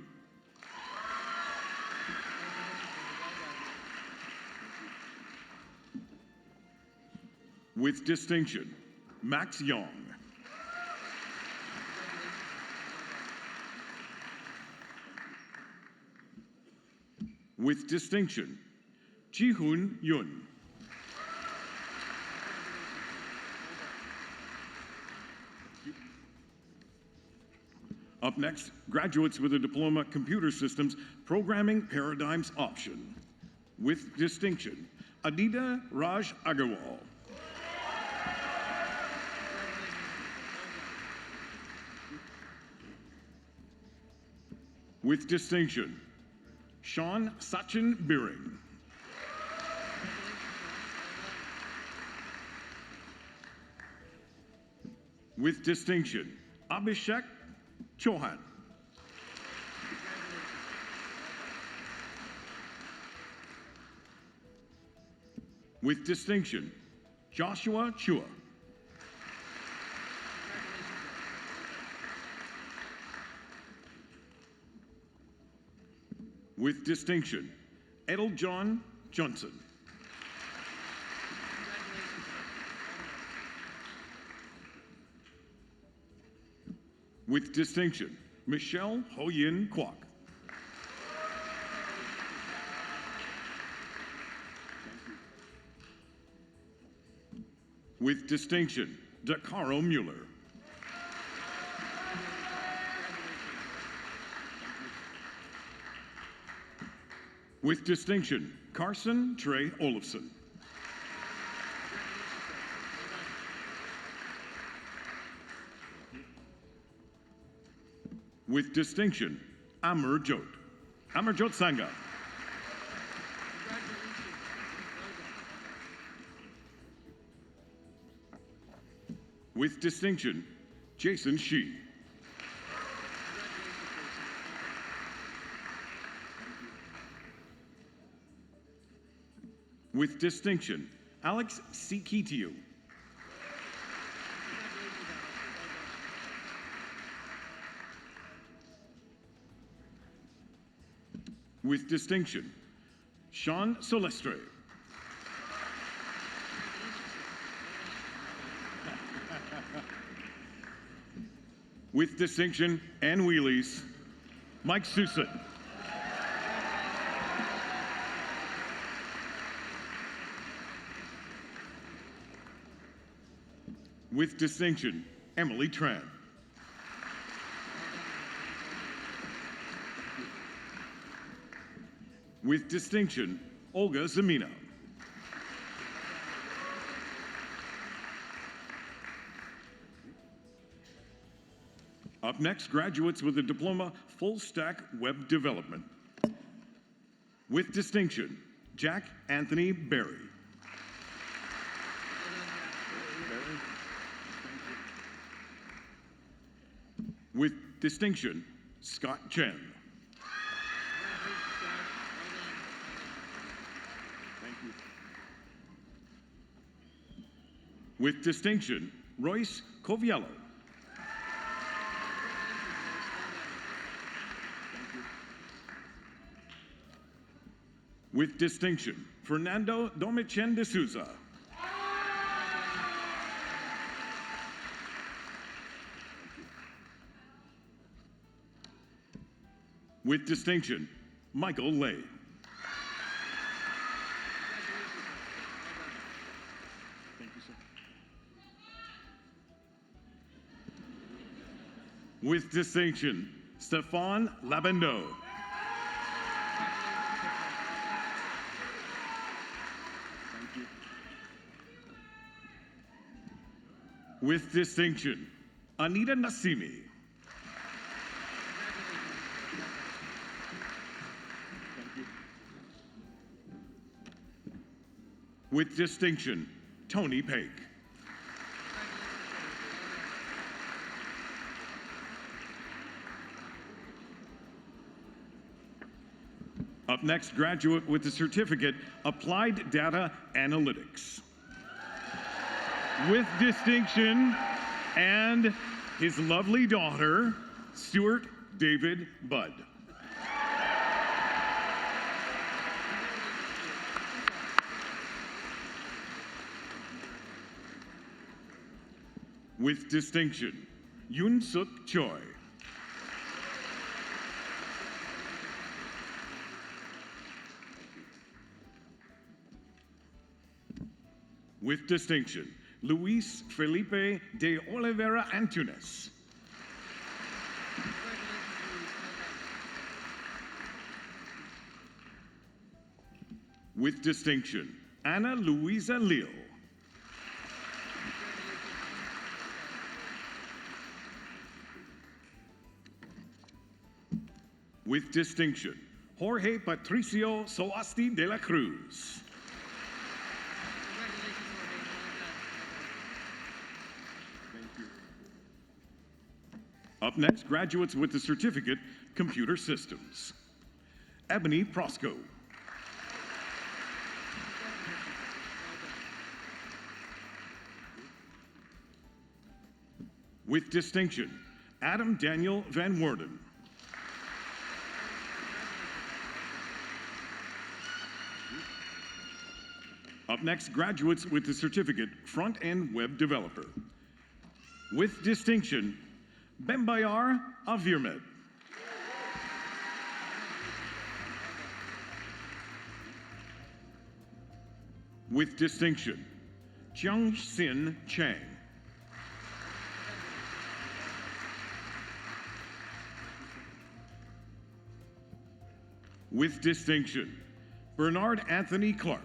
With distinction, Max Young. With distinction, Ji-Hoon Yun. Up next, graduates with a Diploma Computer Systems Programming Paradigms option. With distinction, Adida Raj Agarwal. With distinction, Sean Sachin Biring. With distinction, Abhishek Chauhan. With distinction, Joshua Chua. With distinction, Edeljohn Johnson. With distinction, Michelle Ho-Yin Kwok. With distinction, Dakaro Mueller. With distinction, Carson Trey Olofsson. With distinction, Amarjot Sangha. With distinction, Jason Shi. With distinction, Alex Sikitio. With distinction, Sean Solestre. With distinction and wheelies, Mike Susan. With distinction, Emily Tran. With distinction, Olga Zamina. Up next, graduates with a diploma, Full Stack Web Development. With distinction, Jack Anthony Berry. With distinction, Scott Chen. Thank you. With distinction, Royce Coviello. With distinction, Fernando Domichen de Souza. With distinction, Michael Lay. Thank you, sir. With distinction, Stefan Labendo. Thank you. With distinction, Anita Nassimi. With distinction, Tony Pake. Up next, graduate with the certificate, Applied Data Analytics. With distinction, and his lovely daughter, Stuart David Budd. With distinction, Yoon Suk Choi. With distinction, Luis Felipe de Oliveira Antunes. With distinction, Ana Luisa Leal. With distinction, Jorge Patricio Soasti de la Cruz. Thank you. Up next, graduates with the certificate, Computer Systems. Ebony Prosco. With distinction, Adam Daniel Van Worden. Up next, graduates with the certificate, Front-End Web Developer. With distinction, Bembayar Avirmed. With distinction, Chiang Sin Chang. With distinction, Bernard Anthony Clark.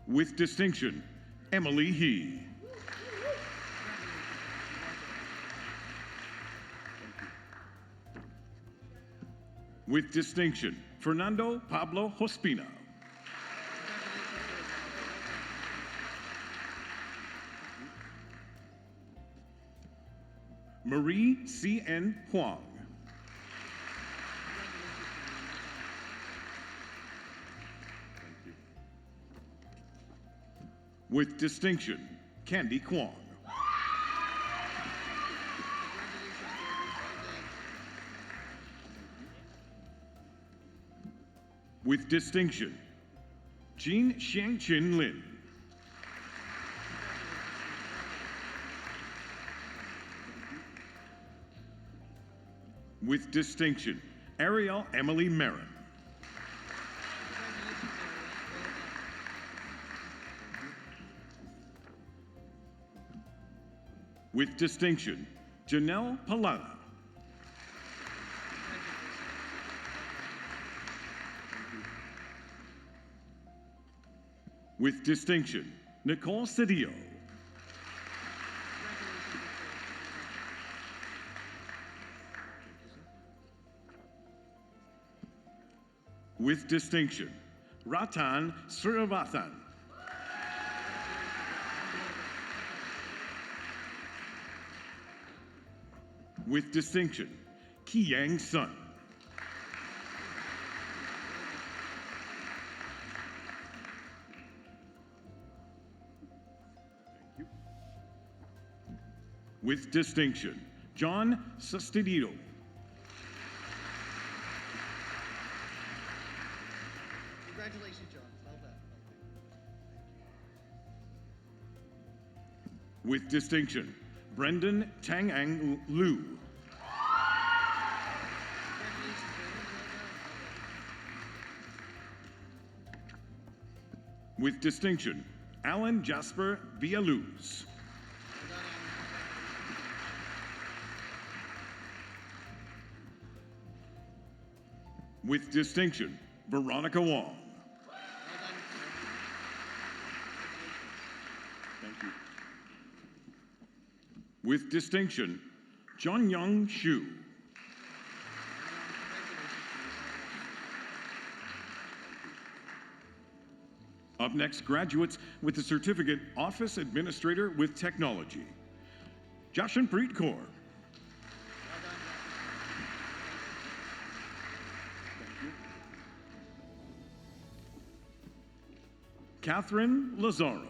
With distinction, Emily He. With distinction, Fernando Pablo Hospina. Marie C.N. Huang. With distinction, Candy Kwong. With distinction, Jean Xiangqin Lin. With distinction, Ariel Emily Marin. With distinction, Janelle Palana. With distinction, Nicole Cedillo. With distinction, Ratan Srivathan. With distinction, Kiyang Sun. With distinction, John Sustidito. Congratulations, John. Well done. With distinction, Brendan Tangang Liu. With distinction, Alan Jasper Villaluz. With distinction, Veronica Wong. Thank you. With distinction, John Young Shu. Up next, graduates with the certificate Office Administrator with Technology. Jashanpreet Kaur. Catherine Lazaro.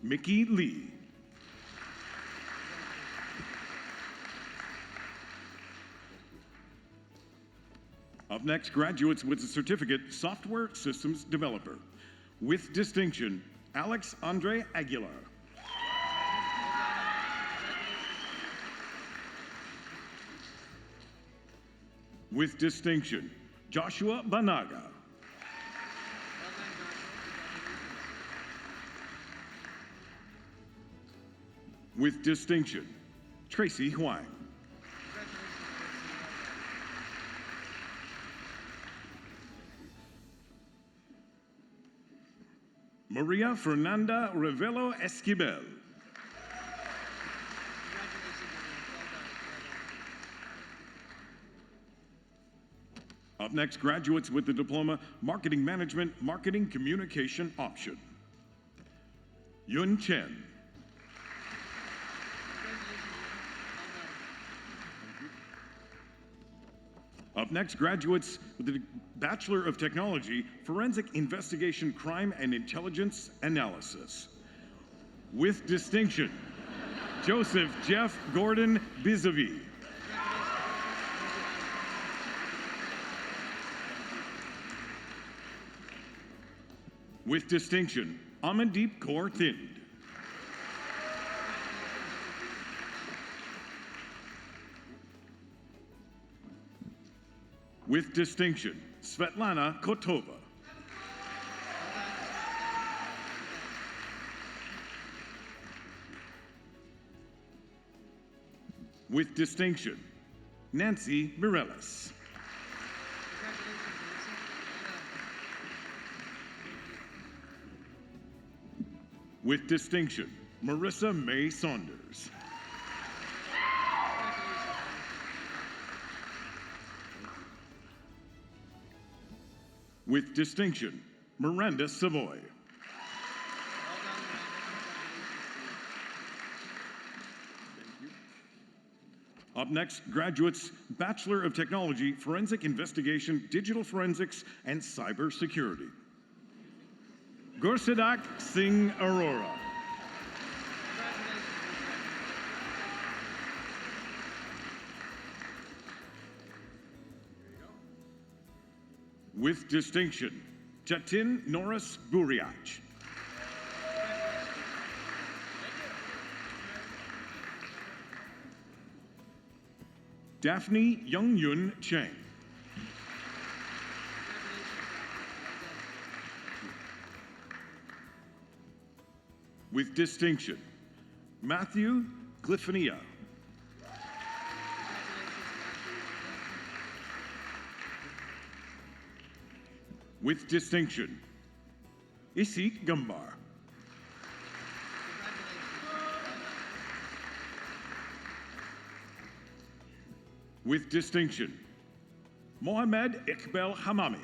Mickey Lee. Up next, graduates with the certificate Software Systems Developer. With distinction, Alex Andre Aguilar. With distinction, Joshua Banaga. With distinction, Tracy Huang. Maria Fernanda Revelo Esquivel. Up next, graduates with the diploma Marketing Management, Marketing Communication option. Yun Chen. Up next, graduates with the Bachelor of Technology, Forensic Investigation, Crime and Intelligence Analysis. With distinction, Joseph Jeff Gordon Bizavi. With distinction, Amandeep Kaur Thind. With distinction, Svetlana Kotova. With distinction, Nancy Mireles. With distinction, Marissa May Saunders. With distinction, Miranda Savoy. Up next, graduates, Bachelor of Technology, Forensic Investigation, Digital Forensics, and Cybersecurity. Gursadak Singh Arora. With distinction, Jatin Norris Buriach. Daphne Youngyun Cheng. With distinction, Matthew Glyphania. With distinction, Isit Gumbar. With distinction, Mohamed Iqbal Hamami.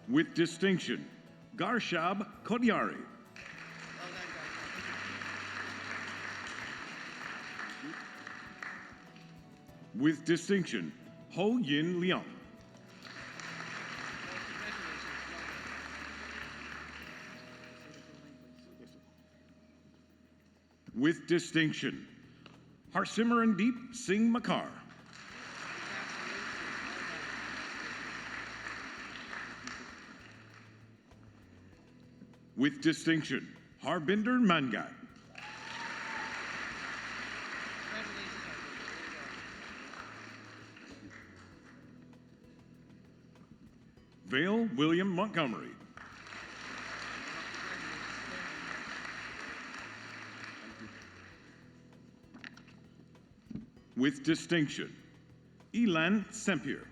With distinction, Garshab Kodyari. With distinction, Ho Yin Liang. With distinction, Harsimrandeep Singh Makar. With distinction, Harbinder Mangat. Vale William Montgomery. With distinction, Elan Sempier.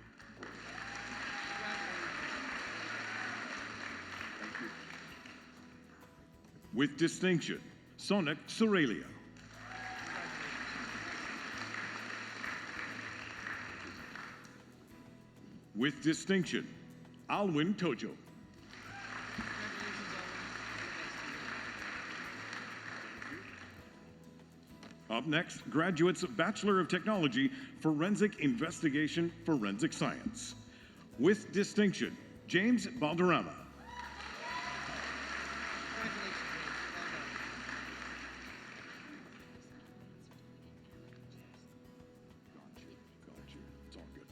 With distinction, Sonik Sorelia. With distinction, Alwyn Tojo. Up next, graduates of Bachelor of Technology, Forensic Investigation, Forensic Science. With distinction, James Balderrama. It's all good.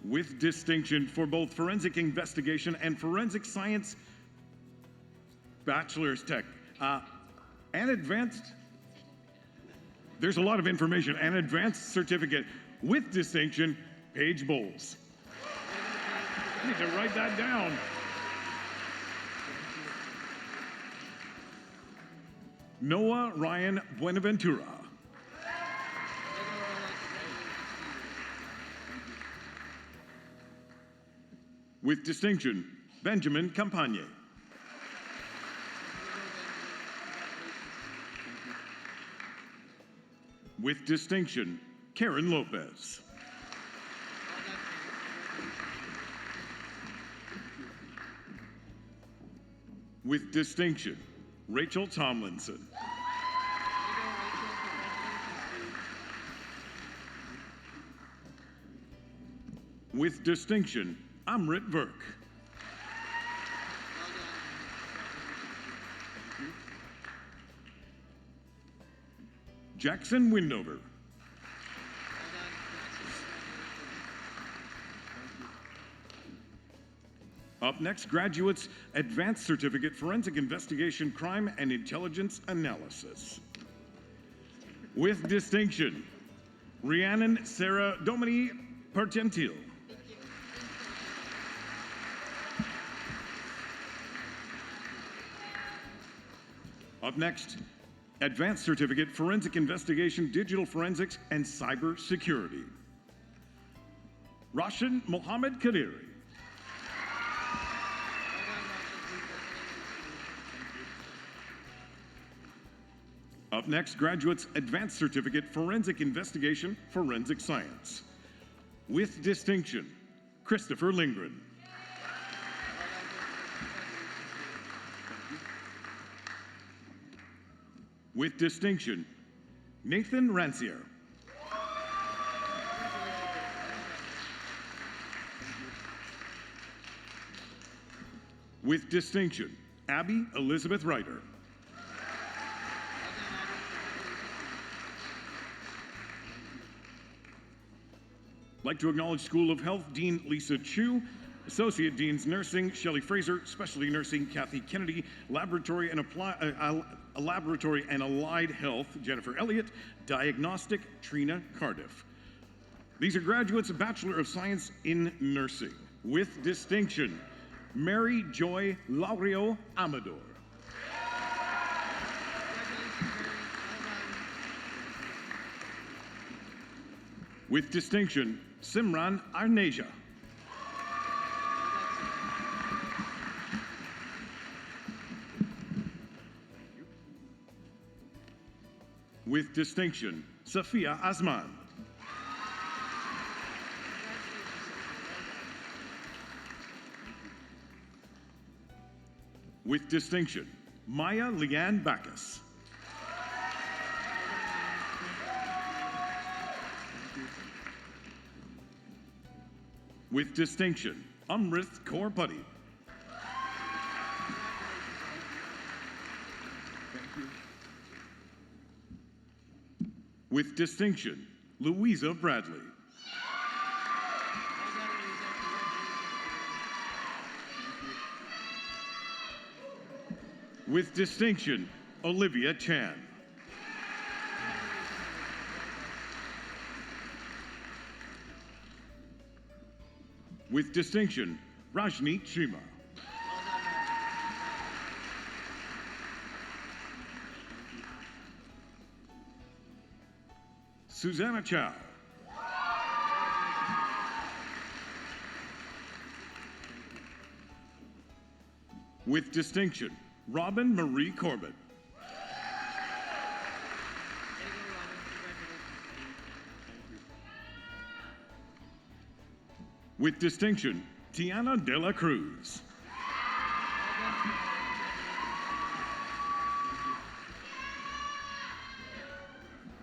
With distinction for both Forensic Investigation and Forensic Science, Bachelor's Tech, and Advanced. There's a lot of information. An advanced certificate with distinction, Paige Bowles. I need to write that down. Noah Ryan Buenaventura. With distinction, Benjamin Campagne. With distinction, Karen Lopez. With distinction, Rachel Tomlinson. With distinction, Amrit Virk. Jackson Windover. Up next, graduates, Advanced Certificate, Forensic Investigation, Crime and Intelligence Analysis. With distinction, Rhiannon Sarah Domini Partentil. Up next, Advanced Certificate, Forensic Investigation, Digital Forensics, and Cyber Security. Roshan Mohammed Kadiri. Up next, graduates, Advanced Certificate, Forensic Investigation, Forensic Science. With distinction, Christopher Lindgren. With distinction, Nathan Rancière. With distinction, Abby Elizabeth Ryder. I'd like to acknowledge School of Health Dean Lisa Chu, Associate Deans Nursing Shelley Fraser, Specialty Nursing Kathy Kennedy, Laboratory and Allied Health Jennifer Elliott, Diagnostic Trina Cardiff. These are graduates of Bachelor of Science in Nursing. With distinction, Mary Joy Laurio Amador. With distinction, Simran Arneja. With distinction, Safia Azman. With distinction, Maya Leanne Backus. With distinction, Amrit Kaur Putty. With distinction, Louisa Bradley. With distinction, Olivia Chan. With distinction, Rajneet Shima. Susanna Chow. With distinction, Robin Marie Corbett. With distinction, Tiana De La Cruz.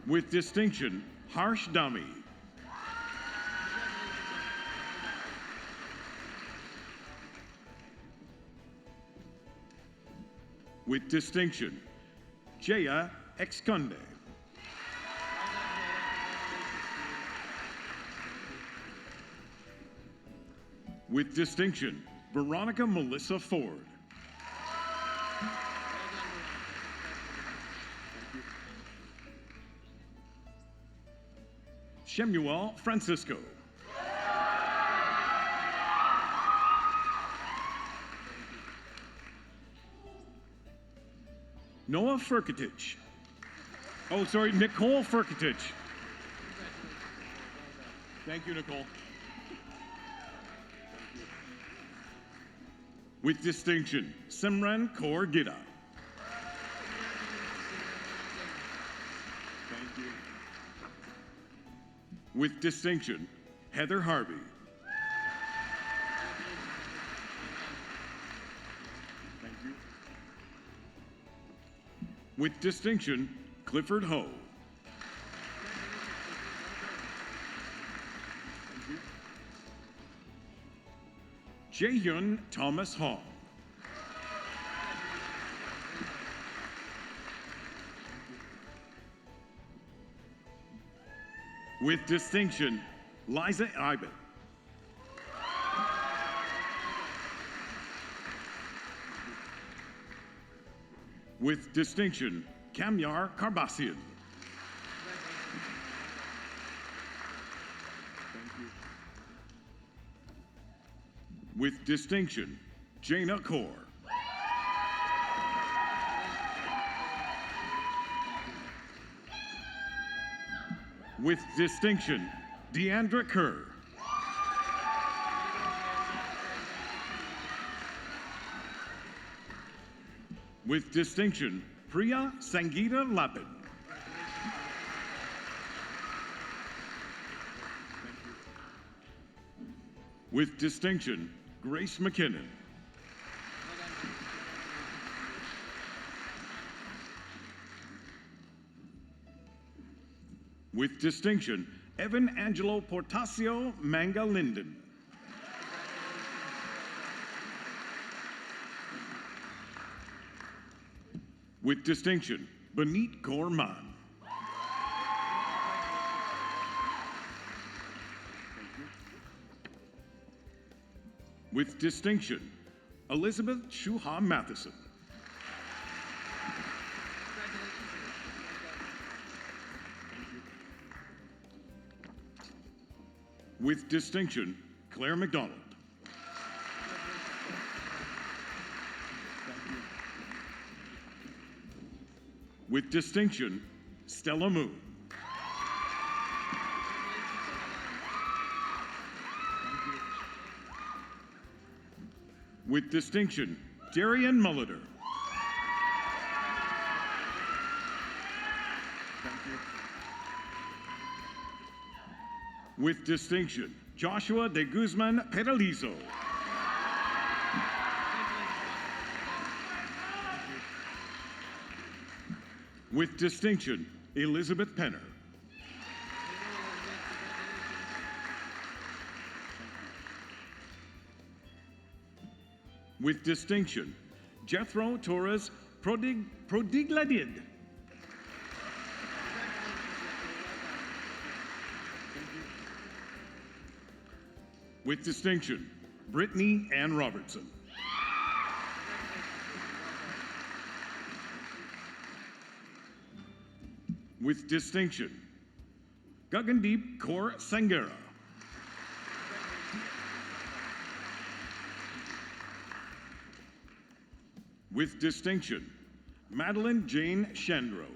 With distinction, Harsh Dami. With distinction, Jaya Exkunde. With distinction, Veronica Melissa Ford. Shemuel Francisco. Noah Furkatich. Oh, sorry, Nicole Furkatich. Thank you, Nicole. With distinction, Simran Kaur Gida. Thank you. With distinction, Heather Harvey. Thank you. With distinction, Clifford Ho. Jaehyun Thomas Hall. With distinction, Liza Iben. With distinction, Kamyar Karbasian. With distinction, Jaina Kaur. With distinction, Deandra Kerr. With distinction, Priya Sangeeta Lapin. With distinction, Grace McKinnon. With distinction, Evan Angelo Portasio Manga Linden. With distinction, Benit Gorman. With distinction, Elizabeth Shuha Matheson. With distinction, Claire McDonald. With distinction, Stella Moon. With distinction, Darian Mulliter. With distinction, Joshua de Guzman Peralizo. With distinction, Elizabeth Penner. With distinction, Jethro Torres Prodigladid. With distinction, Brittany Ann Robertson. With distinction, Gagandeep Kaur Sangera. With distinction, Madeline Jane Shandro.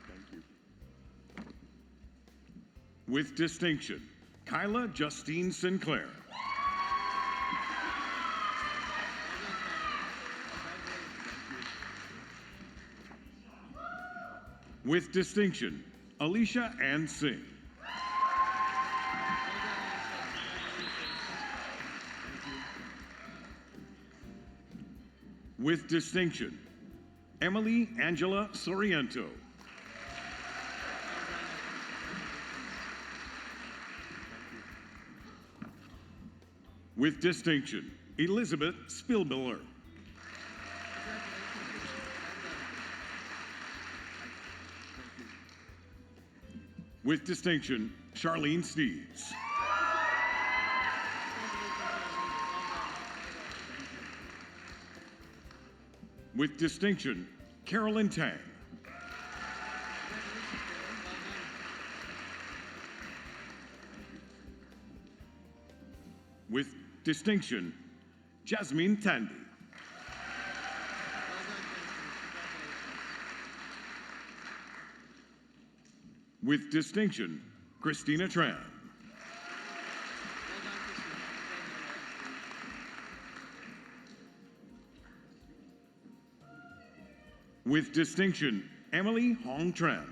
Thank you. With distinction, Kyla Justine Sinclair. With distinction, Alicia Ann Singh. With distinction, Emily Angela Soriento. With distinction, Elizabeth Spielmiller. With distinction, Charlene Steves. With distinction, Carolyn Tang. With distinction, Jasmine Tandy. With distinction, Christina Tran. With distinction, Emily Hong Tran.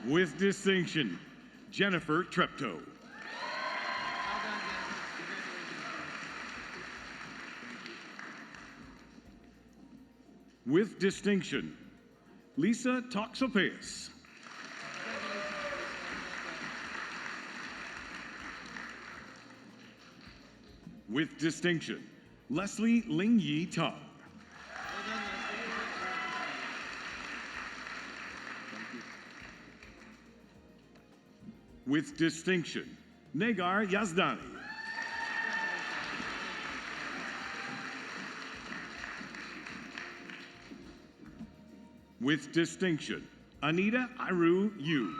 With distinction, Jennifer Treptow. With distinction, Lisa Toxopeus. With distinction, Leslie Ling Yi Tong. With distinction, Negar Yazdani. With distinction, Anita Iru Yu.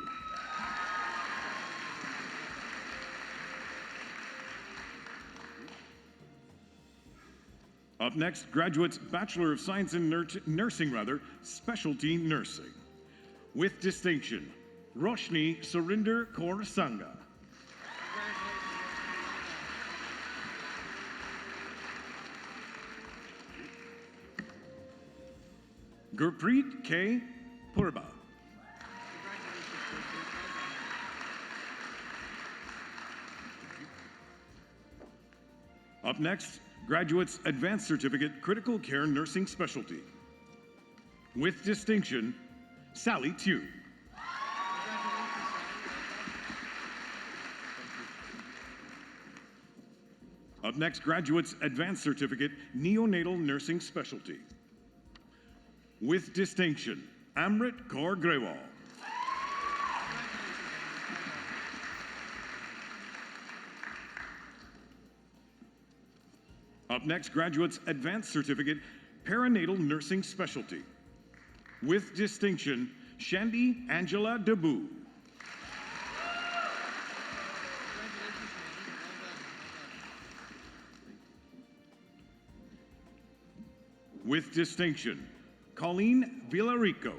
Up next, graduates Bachelor of Science in Nursing, Specialty Nursing. With distinction, Roshni Surinder Kaur Sangha. Gurpreet K. Purba. Up next, graduates Advanced Certificate Critical Care Nursing Specialty. With distinction, Sally Tew. Up next, graduates Advanced Certificate Neonatal Nursing Specialty. With distinction, Amrit Kaur Grewal. Up next, graduates Advanced Certificate Perinatal Nursing Specialty. With distinction, Shandy Angela Debu. With distinction, Colleen Villarico.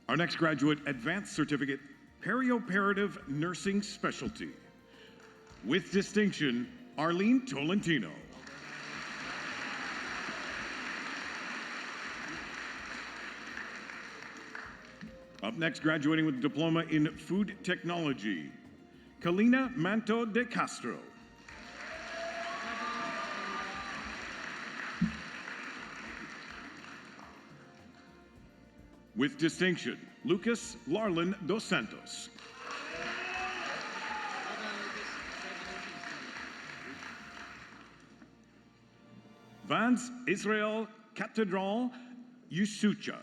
Our next graduate, Advanced Certificate, Perioperative Nursing Specialty. With distinction, Arlene Tolentino. Up next, graduating with a diploma in Food Technology, Kalina Manto de Castro. With distinction, Lucas Larlin dos Santos. Vance Israel Catedral Yusucha.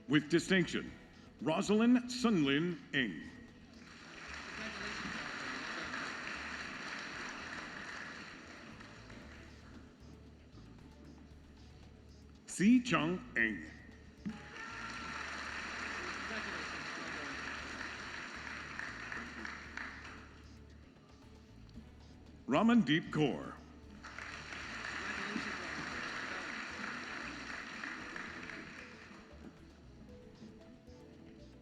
With distinction, Rosalind Sunlin Eng. Si Chung Eng. Ramandeep Kaur.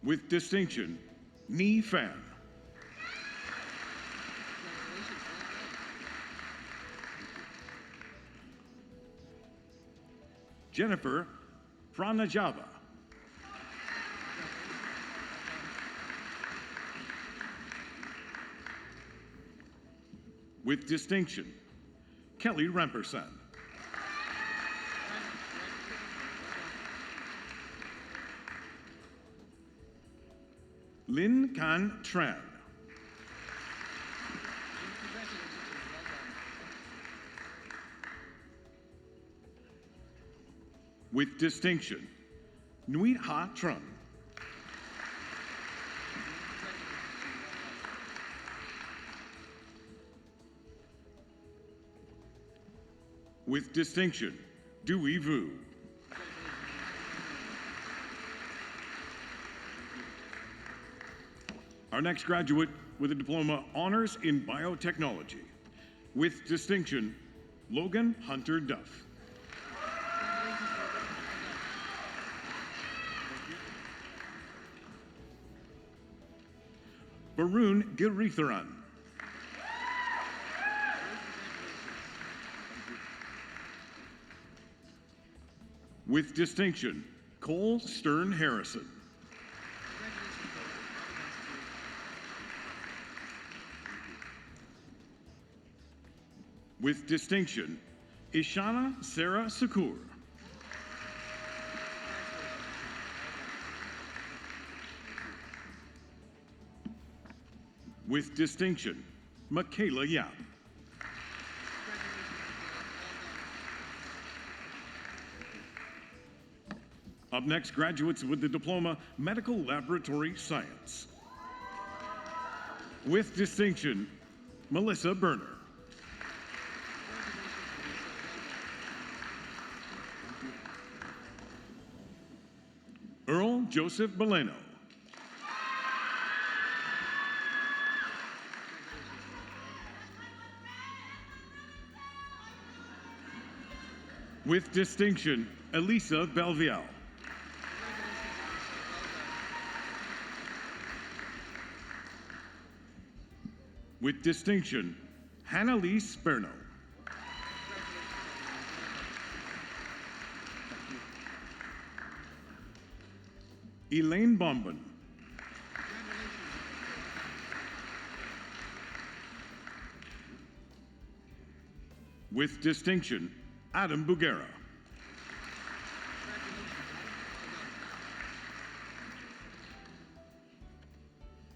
With distinction, Ni Fan. Jennifer Pranajava. With distinction, Kelly Rampersan. Lin Can Tran. With distinction, Nuit Ha Trung. With distinction, Dewey Vu. Our next graduate with a diploma honors in biotechnology. With distinction, Logan Hunter Duff. Varun Giritharan. With distinction, Cole Stern Harrison. With distinction, Ishana Sarah Sakur. With distinction, Michaela Yap. Up next, graduates with the diploma, Medical Laboratory Science. With distinction, Melissa Berner. Earl Joseph Boleno. With distinction, Elisa Belvial. With distinction, Hannah-Lee Sperno. Elaine Bombin. With distinction, Adam Bugera.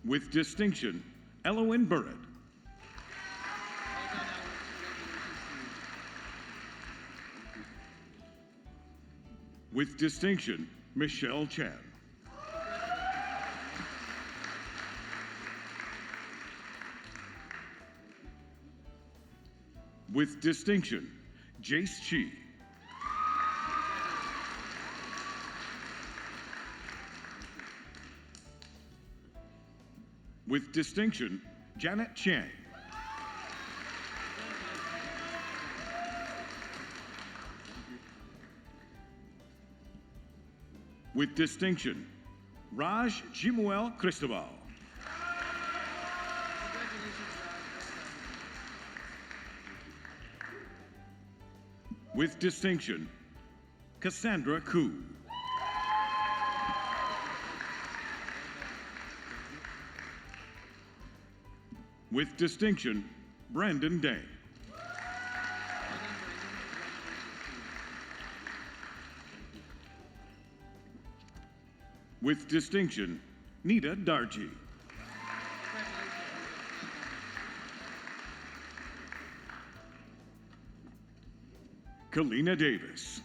With distinction, Elowen Burrett. With distinction, Michelle Chan. With distinction, Jace Chi. With distinction, Janet Chang. With distinction, Raj Jimuel Cristobal. With distinction, Cassandra Koo. With distinction, Brandon Day. With distinction, Nita Darji. Kalina Davis.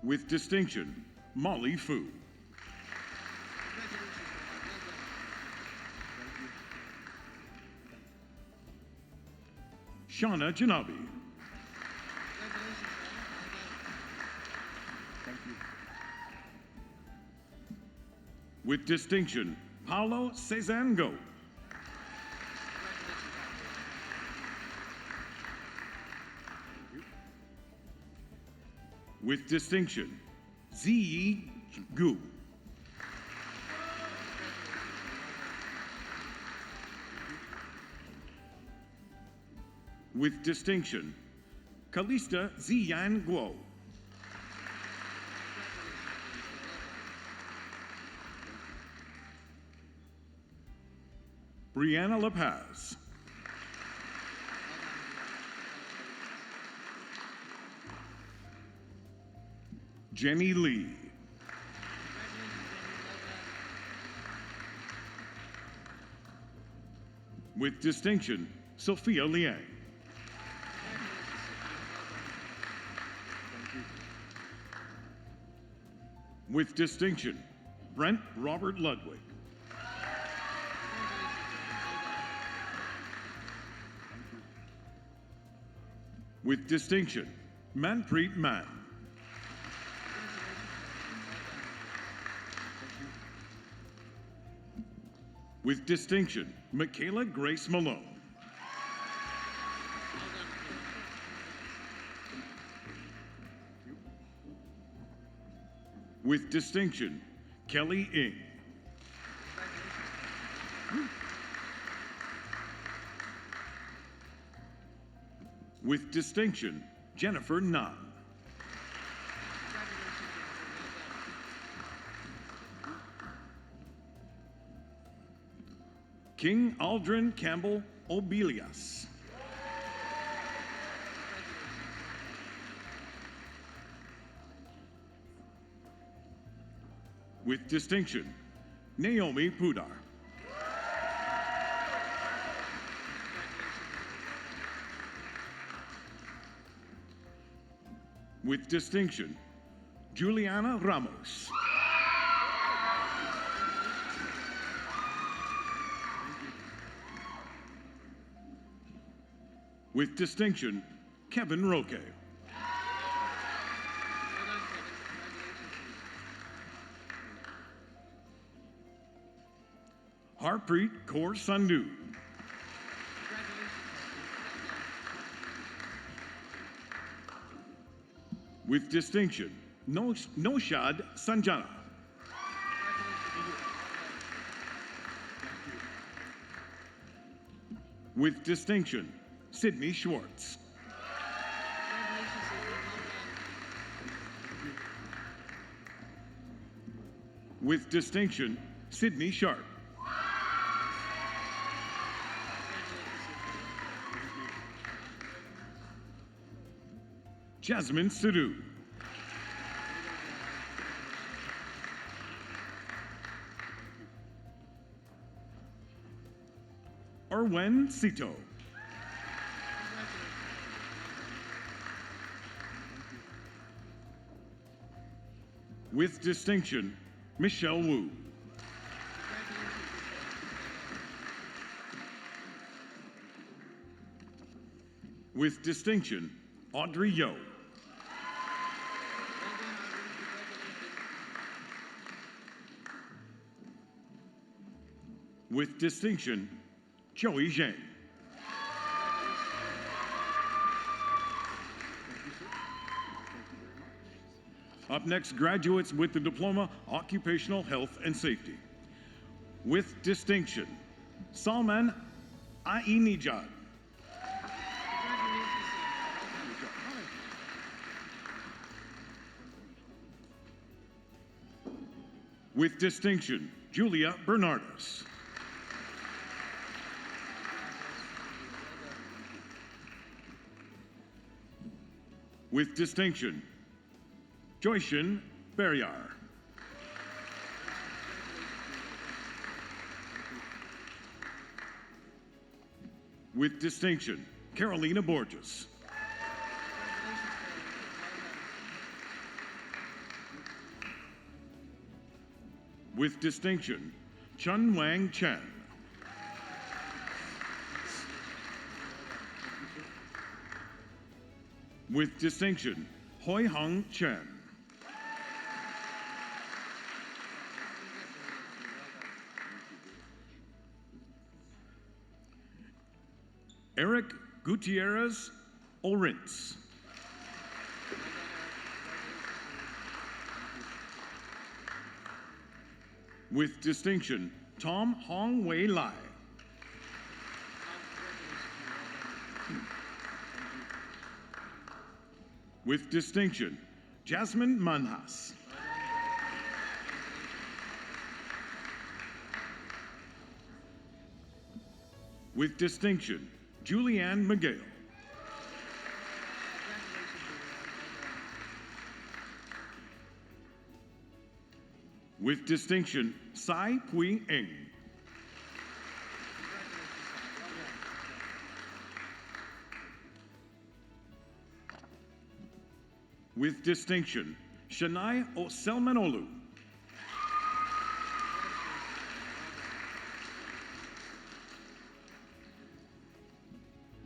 With distinction, Molly Fu. Shauna Janabi. With distinction, Paulo Cezanne-Go. With distinction, Ziyi Gu. With distinction, Kalista Ziyan Guo. Brianna La Paz. Jenny Lee. With distinction, Sophia Liang. With distinction, Brent Robert Ludwig. With distinction, Manpreet Mann. With distinction, Michaela Grace Malone. With distinction, Kelly Ng. With distinction, Jennifer Nunn. King Aldrin Campbell Obelias. With distinction, Naomi Pudar. With distinction, Juliana Ramos. With distinction, Kevin Roque. Harpreet Kaur Sandhu. With distinction, Noshad Sanjana. With distinction, Sydney Schwartz. With distinction, Sydney Sharp. Jasmine Sidhu. Arwen Sito. With distinction, Michelle Wu. With distinction, Audrey Yo. With distinction, Joey Zhang. Up next, graduates with the diploma, Occupational Health and Safety. With distinction, Salman Ainijad. With distinction, Julia Bernardus. With distinction, Joyshin Beryar. With distinction, Carolina Borges. With distinction, Chun Wang Chen. With distinction, Hoi Hong Chen. Eric Gutierrez Olrintz. With distinction, Tom Hong Wei Lai. With distinction, Jasmine Manhas. With distinction, Julianne Miguel. With distinction, Sai Pui Eng. With distinction, Shania Oselmanolu.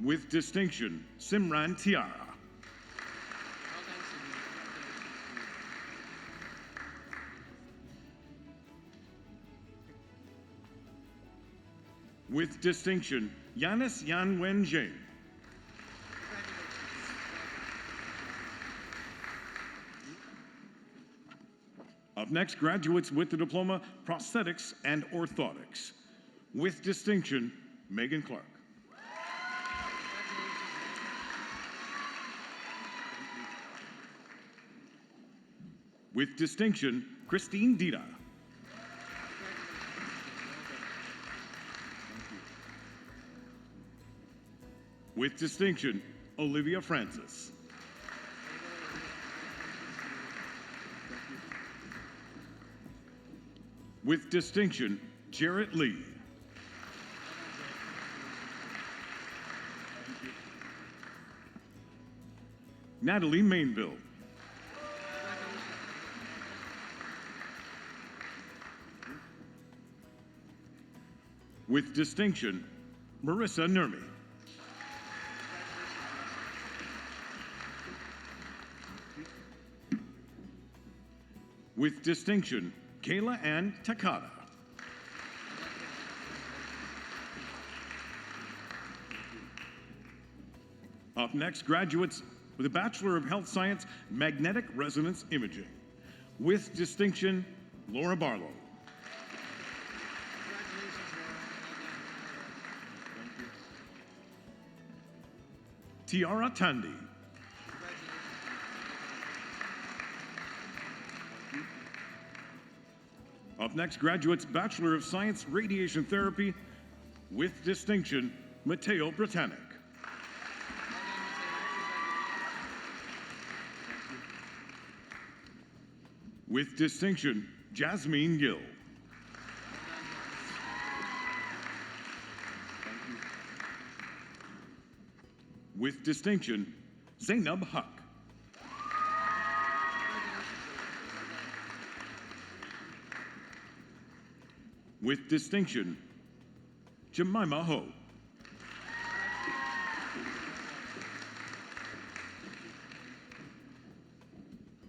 With distinction, Simran Tiara. With distinction, Yanis Yanwen Jane. Up next, graduates with the diploma, Prosthetics and Orthotics. With distinction, Megan Clark. With distinction, Christine Dita. With distinction, Olivia Francis. With distinction, Jarrett Lee. Natalie Mainville. With distinction, Marissa Nurmi. With distinction, Kayla Ann Takada. Up next, graduates with a Bachelor of Health Science, Magnetic Resonance Imaging. With distinction, Laura Barlow. Tiara Tandy. Up next, graduates Bachelor of Science, Radiation Therapy. With distinction, Matteo Britannic. With distinction, Jasmine Gill. With distinction, Zainab Huck. With distinction, Jemima Ho.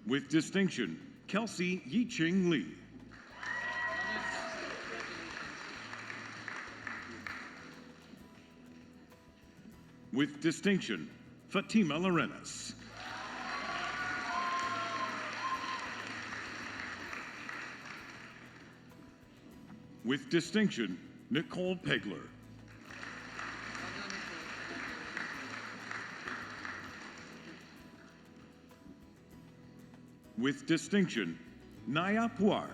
With distinction, Kelsey Yiching Lee. With distinction, Fatima Lorenas. With distinction, Nicole Pegler. With distinction, Naya Puar.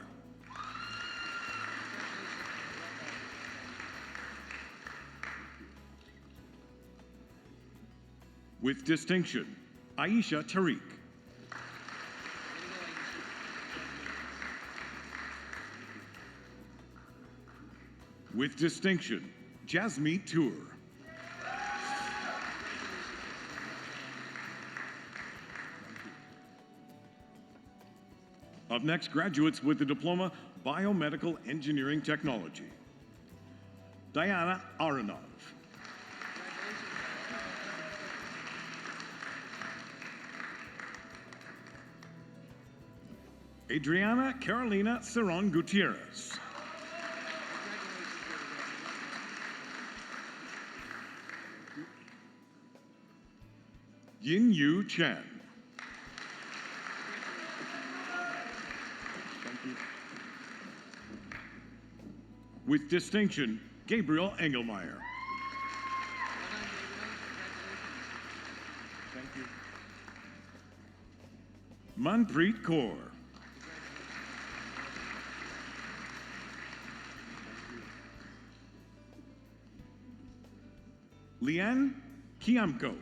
With distinction, Aisha Tariq. With distinction, Jasmeet Tour. Up next, graduates with the diploma, Biomedical Engineering Technology. Diana Aronov. Adriana Carolina Cerron Gutierrez. Yin Yu Chen. With distinction, Gabriel Engelmeyer. Thank you. Manpreet Kaur. Liane Kiamko.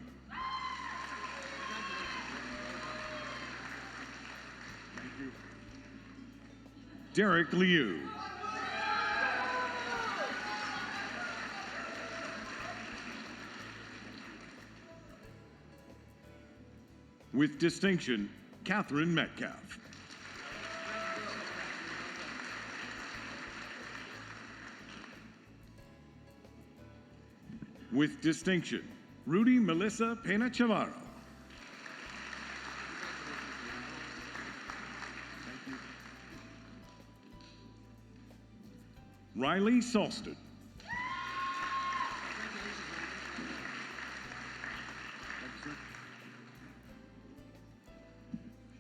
Derek Liu. With distinction, Catherine Metcalf. With distinction, Rudy Melissa Pena Chavarro. Riley Salston.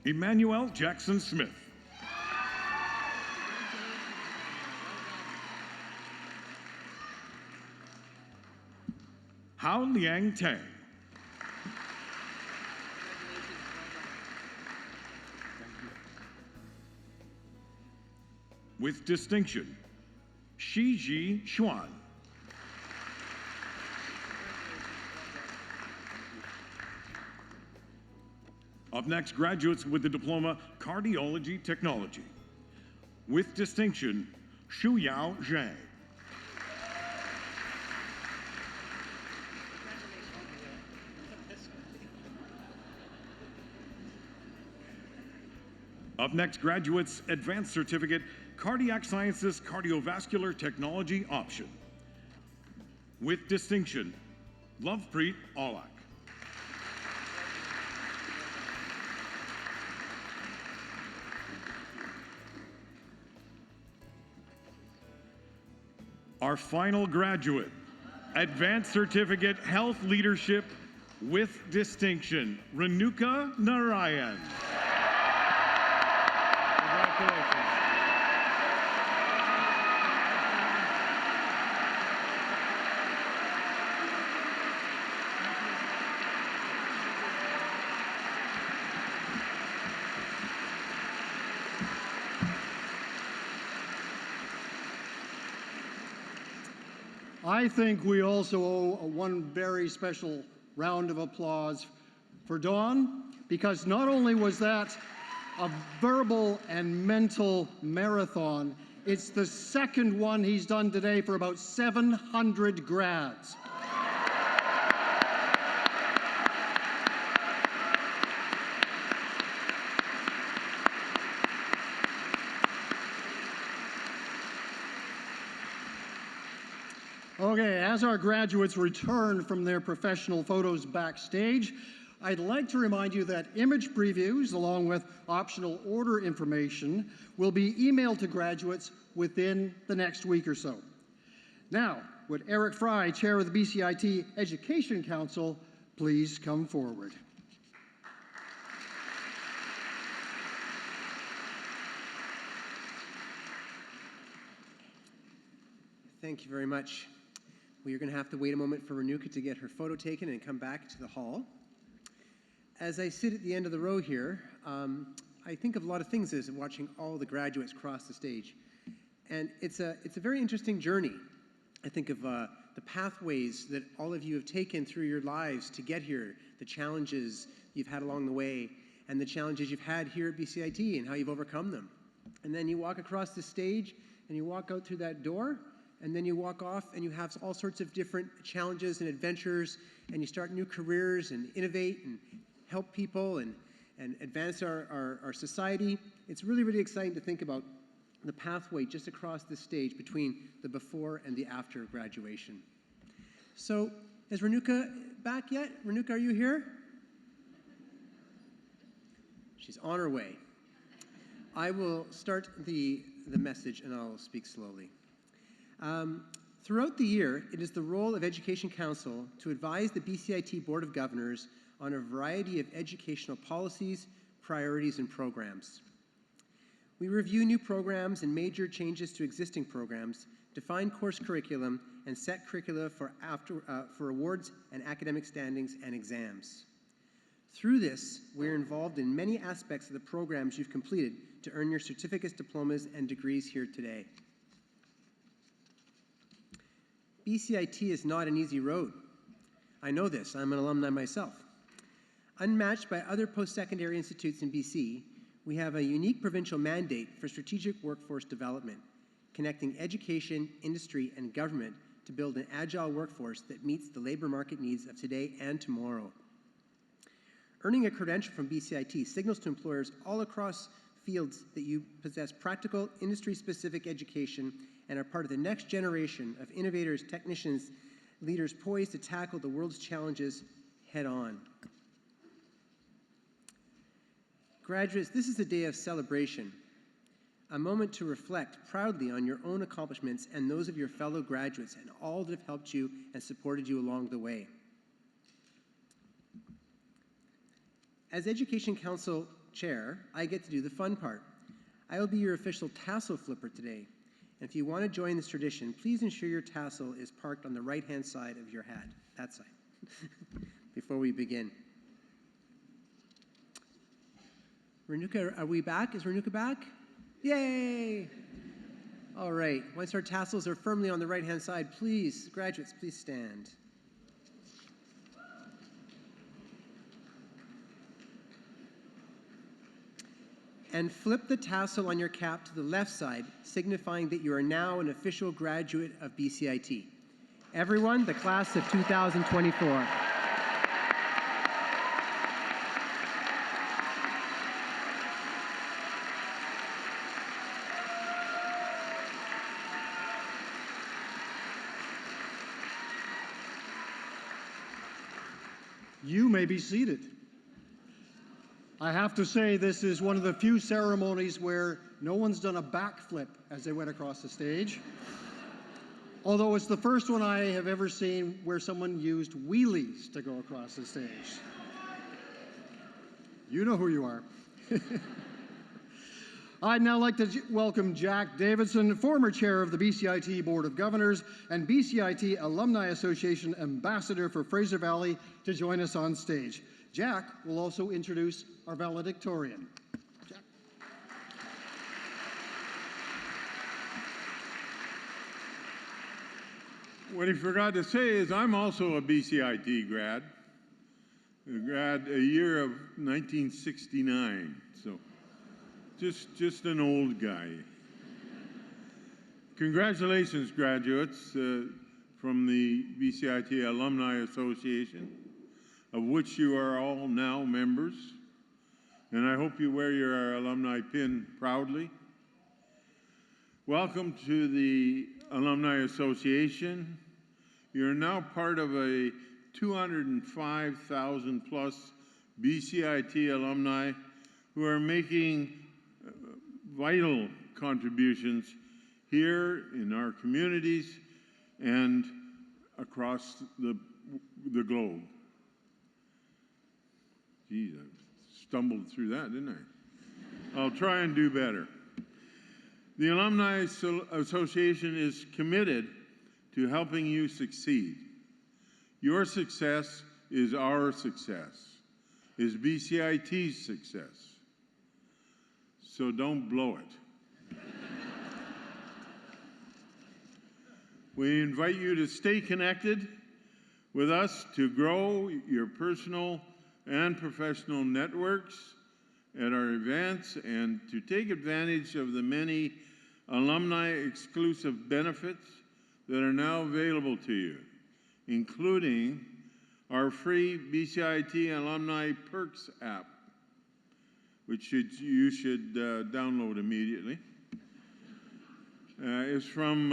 Emmanuel Jackson Smith. Hao Liang Tang. With distinction, Shi Ji Xuan. Up next, graduates with the diploma, Cardiology Technology. With distinction, Shu Yao Zhang. Up next, graduates, Advanced Certificate, Cardiac Sciences, Cardiovascular Technology option. With distinction, Lovepreet Aulak. Our final graduate, Advanced Certificate, Health Leadership with distinction, Renuka Narayan. Congratulations. I think we also owe one very special round of applause for Dawn, because not only was that a verbal and mental marathon, it's the second one he's done today for about 700 grads. Okay, as our graduates return from their professional photos backstage, I'd like to remind you that image previews, along with optional order information, will be emailed to graduates within the next week or so. Now, would Eric Fry, Chair of the BCIT Education Council, please come forward. Thank you very much. We are going to have to wait a moment for Renuka to get her photo taken and come back to the hall. As I sit at the end of the row here, I think of a lot of things as watching all the graduates cross the stage. And it's a very interesting journey. I think of the pathways that all of you have taken through your lives to get here, the challenges you've had along the way, and the challenges you've had here at BCIT and how you've overcome them. And then you walk across the stage and you walk out through that door, and then you walk off and you have all sorts of different challenges and adventures, and you start new careers and innovate and help people and advance our society. It's really, really exciting to think about the pathway just across this stage between the before and the after graduation. So, is Renuka back yet? Renuka, are you here? She's on her way. I will start the message and I'll speak slowly. Throughout the year, it is the role of Education Council to advise the BCIT Board of Governors on a variety of educational policies, priorities, and programs. We review new programs and major changes to existing programs, define course curriculum, and set curricula for awards and academic standings and exams. Through this, we're involved in many aspects of the programs you've completed to earn your certificates, diplomas, and degrees here today. BCIT is not an easy road. I know this, I'm an alumni myself. Unmatched by other post-secondary institutes in BC, we have a unique provincial mandate for strategic workforce development, connecting education, industry, and government to build an agile workforce that meets the labor market needs of today and tomorrow. Earning a credential from BCIT signals to employers all across fields that you possess practical, industry-specific education and are part of the next generation of innovators, technicians, leaders poised to tackle the world's challenges head-on. Graduates, this is a day of celebration, a moment to reflect proudly on your own accomplishments and those of your fellow graduates and all that have helped you and supported you along the way. As Education Council Chair, I get to do the fun part. I will be your official tassel flipper today. And if you want to join this tradition, please ensure your tassel is parked on the right-hand side of your hat, that side, before we begin. Renuka, are we back? Is Renuka back? Yay! All right, once our tassels are firmly on the right-hand side, please, graduates, please stand. And flip the tassel on your cap to the left side, signifying that you are now an official graduate of BCIT. Everyone, the class of 2024. You may be seated. I have to say, this is one of the few ceremonies where no one's done a backflip as they went across the stage. Although it's the first one I have ever seen where someone used wheelies to go across the stage. You know who you are. I'd now like to welcome Jack Davidson, former chair of the BCIT Board of Governors and BCIT Alumni Association Ambassador for Fraser Valley, to join us on stage. Jack will also introduce our valedictorian. Jack. What he forgot to say is I'm also a BCIT grad, a year of 1969, so just an old guy. Congratulations, graduates from the BCIT Alumni Association, of which you are all now members, and I hope you wear your alumni pin proudly. Welcome to the Alumni Association. You're now part of a 205,000 plus BCIT alumni who are making vital contributions here in our communities and across the globe. Geez, I stumbled through that, didn't I? I'll try and do better. The Alumni Association is committed to helping you succeed. Your success is our success, is BCIT's success. So don't blow it. We invite you to stay connected with us to grow your personal and professional networks at our events and to take advantage of the many alumni exclusive benefits that are now available to you, including our free BCIT Alumni Perks app, which you should download immediately. It's from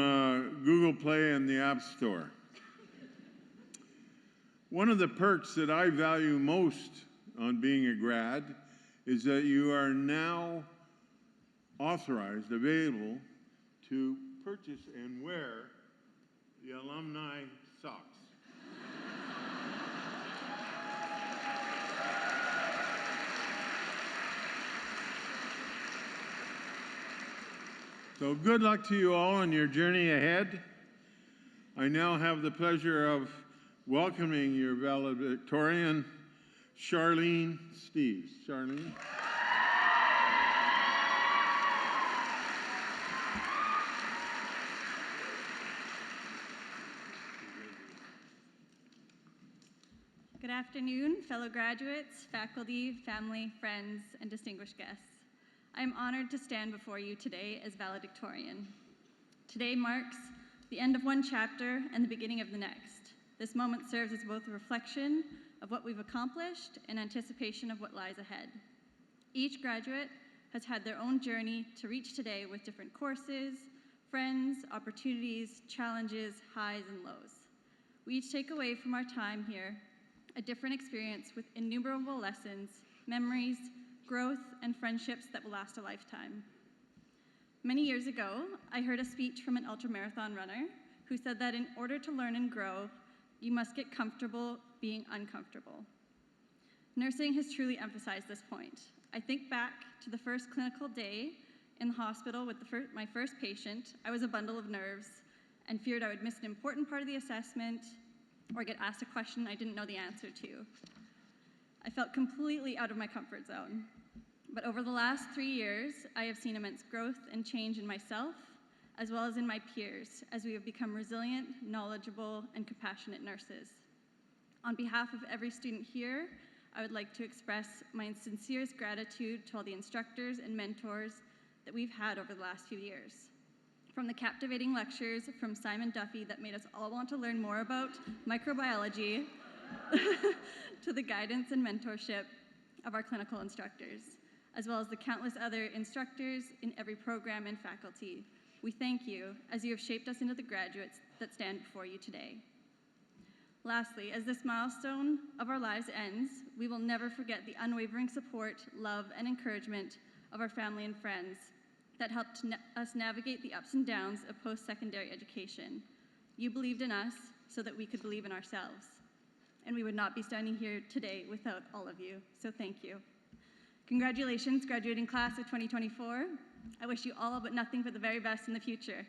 Google Play and the App Store. One of the perks that I value most on being a grad is that you are now authorized, available to purchase and wear the alumni socks. So good luck to you all on your journey ahead. I now have the pleasure of welcoming your valedictorian, Charlene Steeves. Charlene. Good afternoon, fellow graduates, faculty, family, friends, and distinguished guests. I am honored to stand before you today as valedictorian. Today marks the end of one chapter and the beginning of the next. This moment serves as both a reflection of what we've accomplished and anticipation of what lies ahead. Each graduate has had their own journey to reach today with different courses, friends, opportunities, challenges, highs and lows. We each take away from our time here a different experience with innumerable lessons, memories, growth, and friendships that will last a lifetime. Many years ago, I heard a speech from an ultramarathon runner who said that in order to learn and grow, you must get comfortable being uncomfortable. Nursing has truly emphasized this point. I think back to the first clinical day in the hospital with my first patient. I was a bundle of nerves and feared I would miss an important part of the assessment or get asked a question I didn't know the answer to. I felt completely out of my comfort zone. But over the last 3 years, I have seen immense growth and change in myself, as well as in my peers, as we have become resilient, knowledgeable, and compassionate nurses. On behalf of every student here, I would like to express my sincerest gratitude to all the instructors and mentors that we've had over the last few years. From the captivating lectures from Simon Duffy that made us all want to learn more about microbiology, to the guidance and mentorship of our clinical instructors, as well as the countless other instructors in every program and faculty. We thank you as you have shaped us into the graduates that stand before you today. Lastly, as this milestone of our lives ends, we will never forget the unwavering support, love, and encouragement of our family and friends that helped us navigate the ups and downs of post-secondary education. You believed in us so that we could believe in ourselves. And we would not be standing here today without all of you, so thank you. Congratulations, graduating class of 2024. I wish you all but nothing but the very best in the future.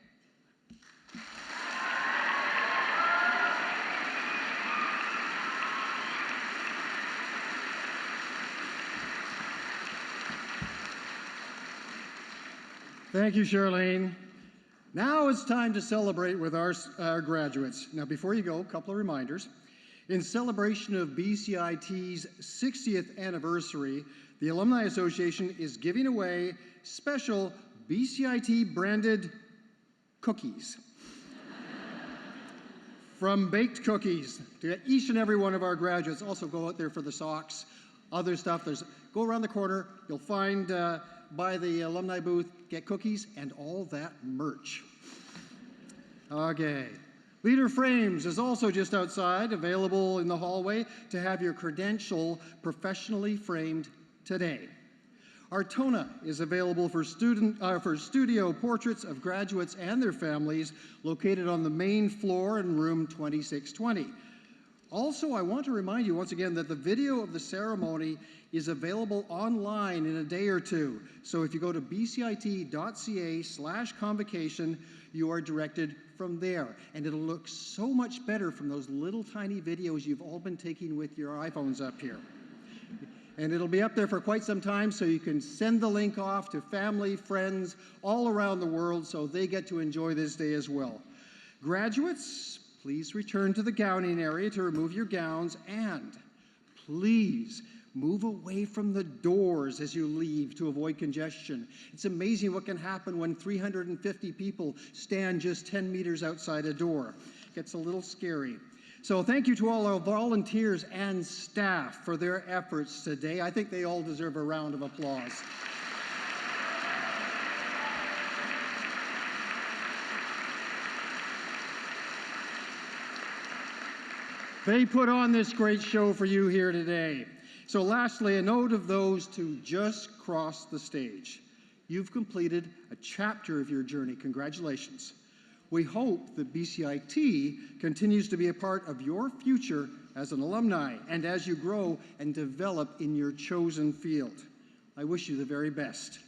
Thank you, Charlene. Now it's time to celebrate with our graduates. Now, before you go, a couple of reminders. In celebration of BCIT's 60th anniversary, the Alumni Association is giving away special BCIT branded cookies. From baked cookies to each and every one of our graduates. Also go out there for the socks, other stuff. Go around the corner, you'll find by the alumni booth, get cookies and all that merch. Okay, Leader Frames is also just outside, available in the hallway to have your credential professionally framed today. Artona is available for studio portraits of graduates and their families located on the main floor in room 2620. Also, I want to remind you once again that the video of the ceremony is available online in a day or two. So if you go to bcit.ca/convocation, you are directed from there. And it'll look so much better from those little tiny videos you've all been taking with your iPhones up here. And it'll be up there for quite some time, so you can send the link off to family, friends, all around the world so they get to enjoy this day as well. Graduates, please return to the gowning area to remove your gowns, and please move away from the doors as you leave to avoid congestion. It's amazing what can happen when 350 people stand just 10 meters outside a door. It gets a little scary. So thank you to all our volunteers and staff for their efforts today. I think they all deserve a round of applause. They put on this great show for you here today. So lastly, a note of those to just cross the stage. You've completed a chapter of your journey. Congratulations. We hope that BCIT continues to be a part of your future as an alumni and as you grow and develop in your chosen field. I wish you the very best.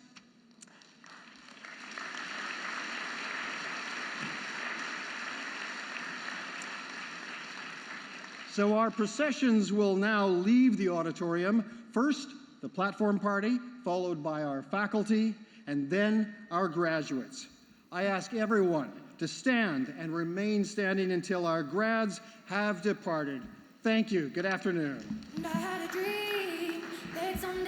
So our processions will now leave the auditorium. First, the platform party, followed by our faculty, and then our graduates. I ask everyone to stand and remain standing until our grads have departed. Thank you. Good afternoon. And I had a dream.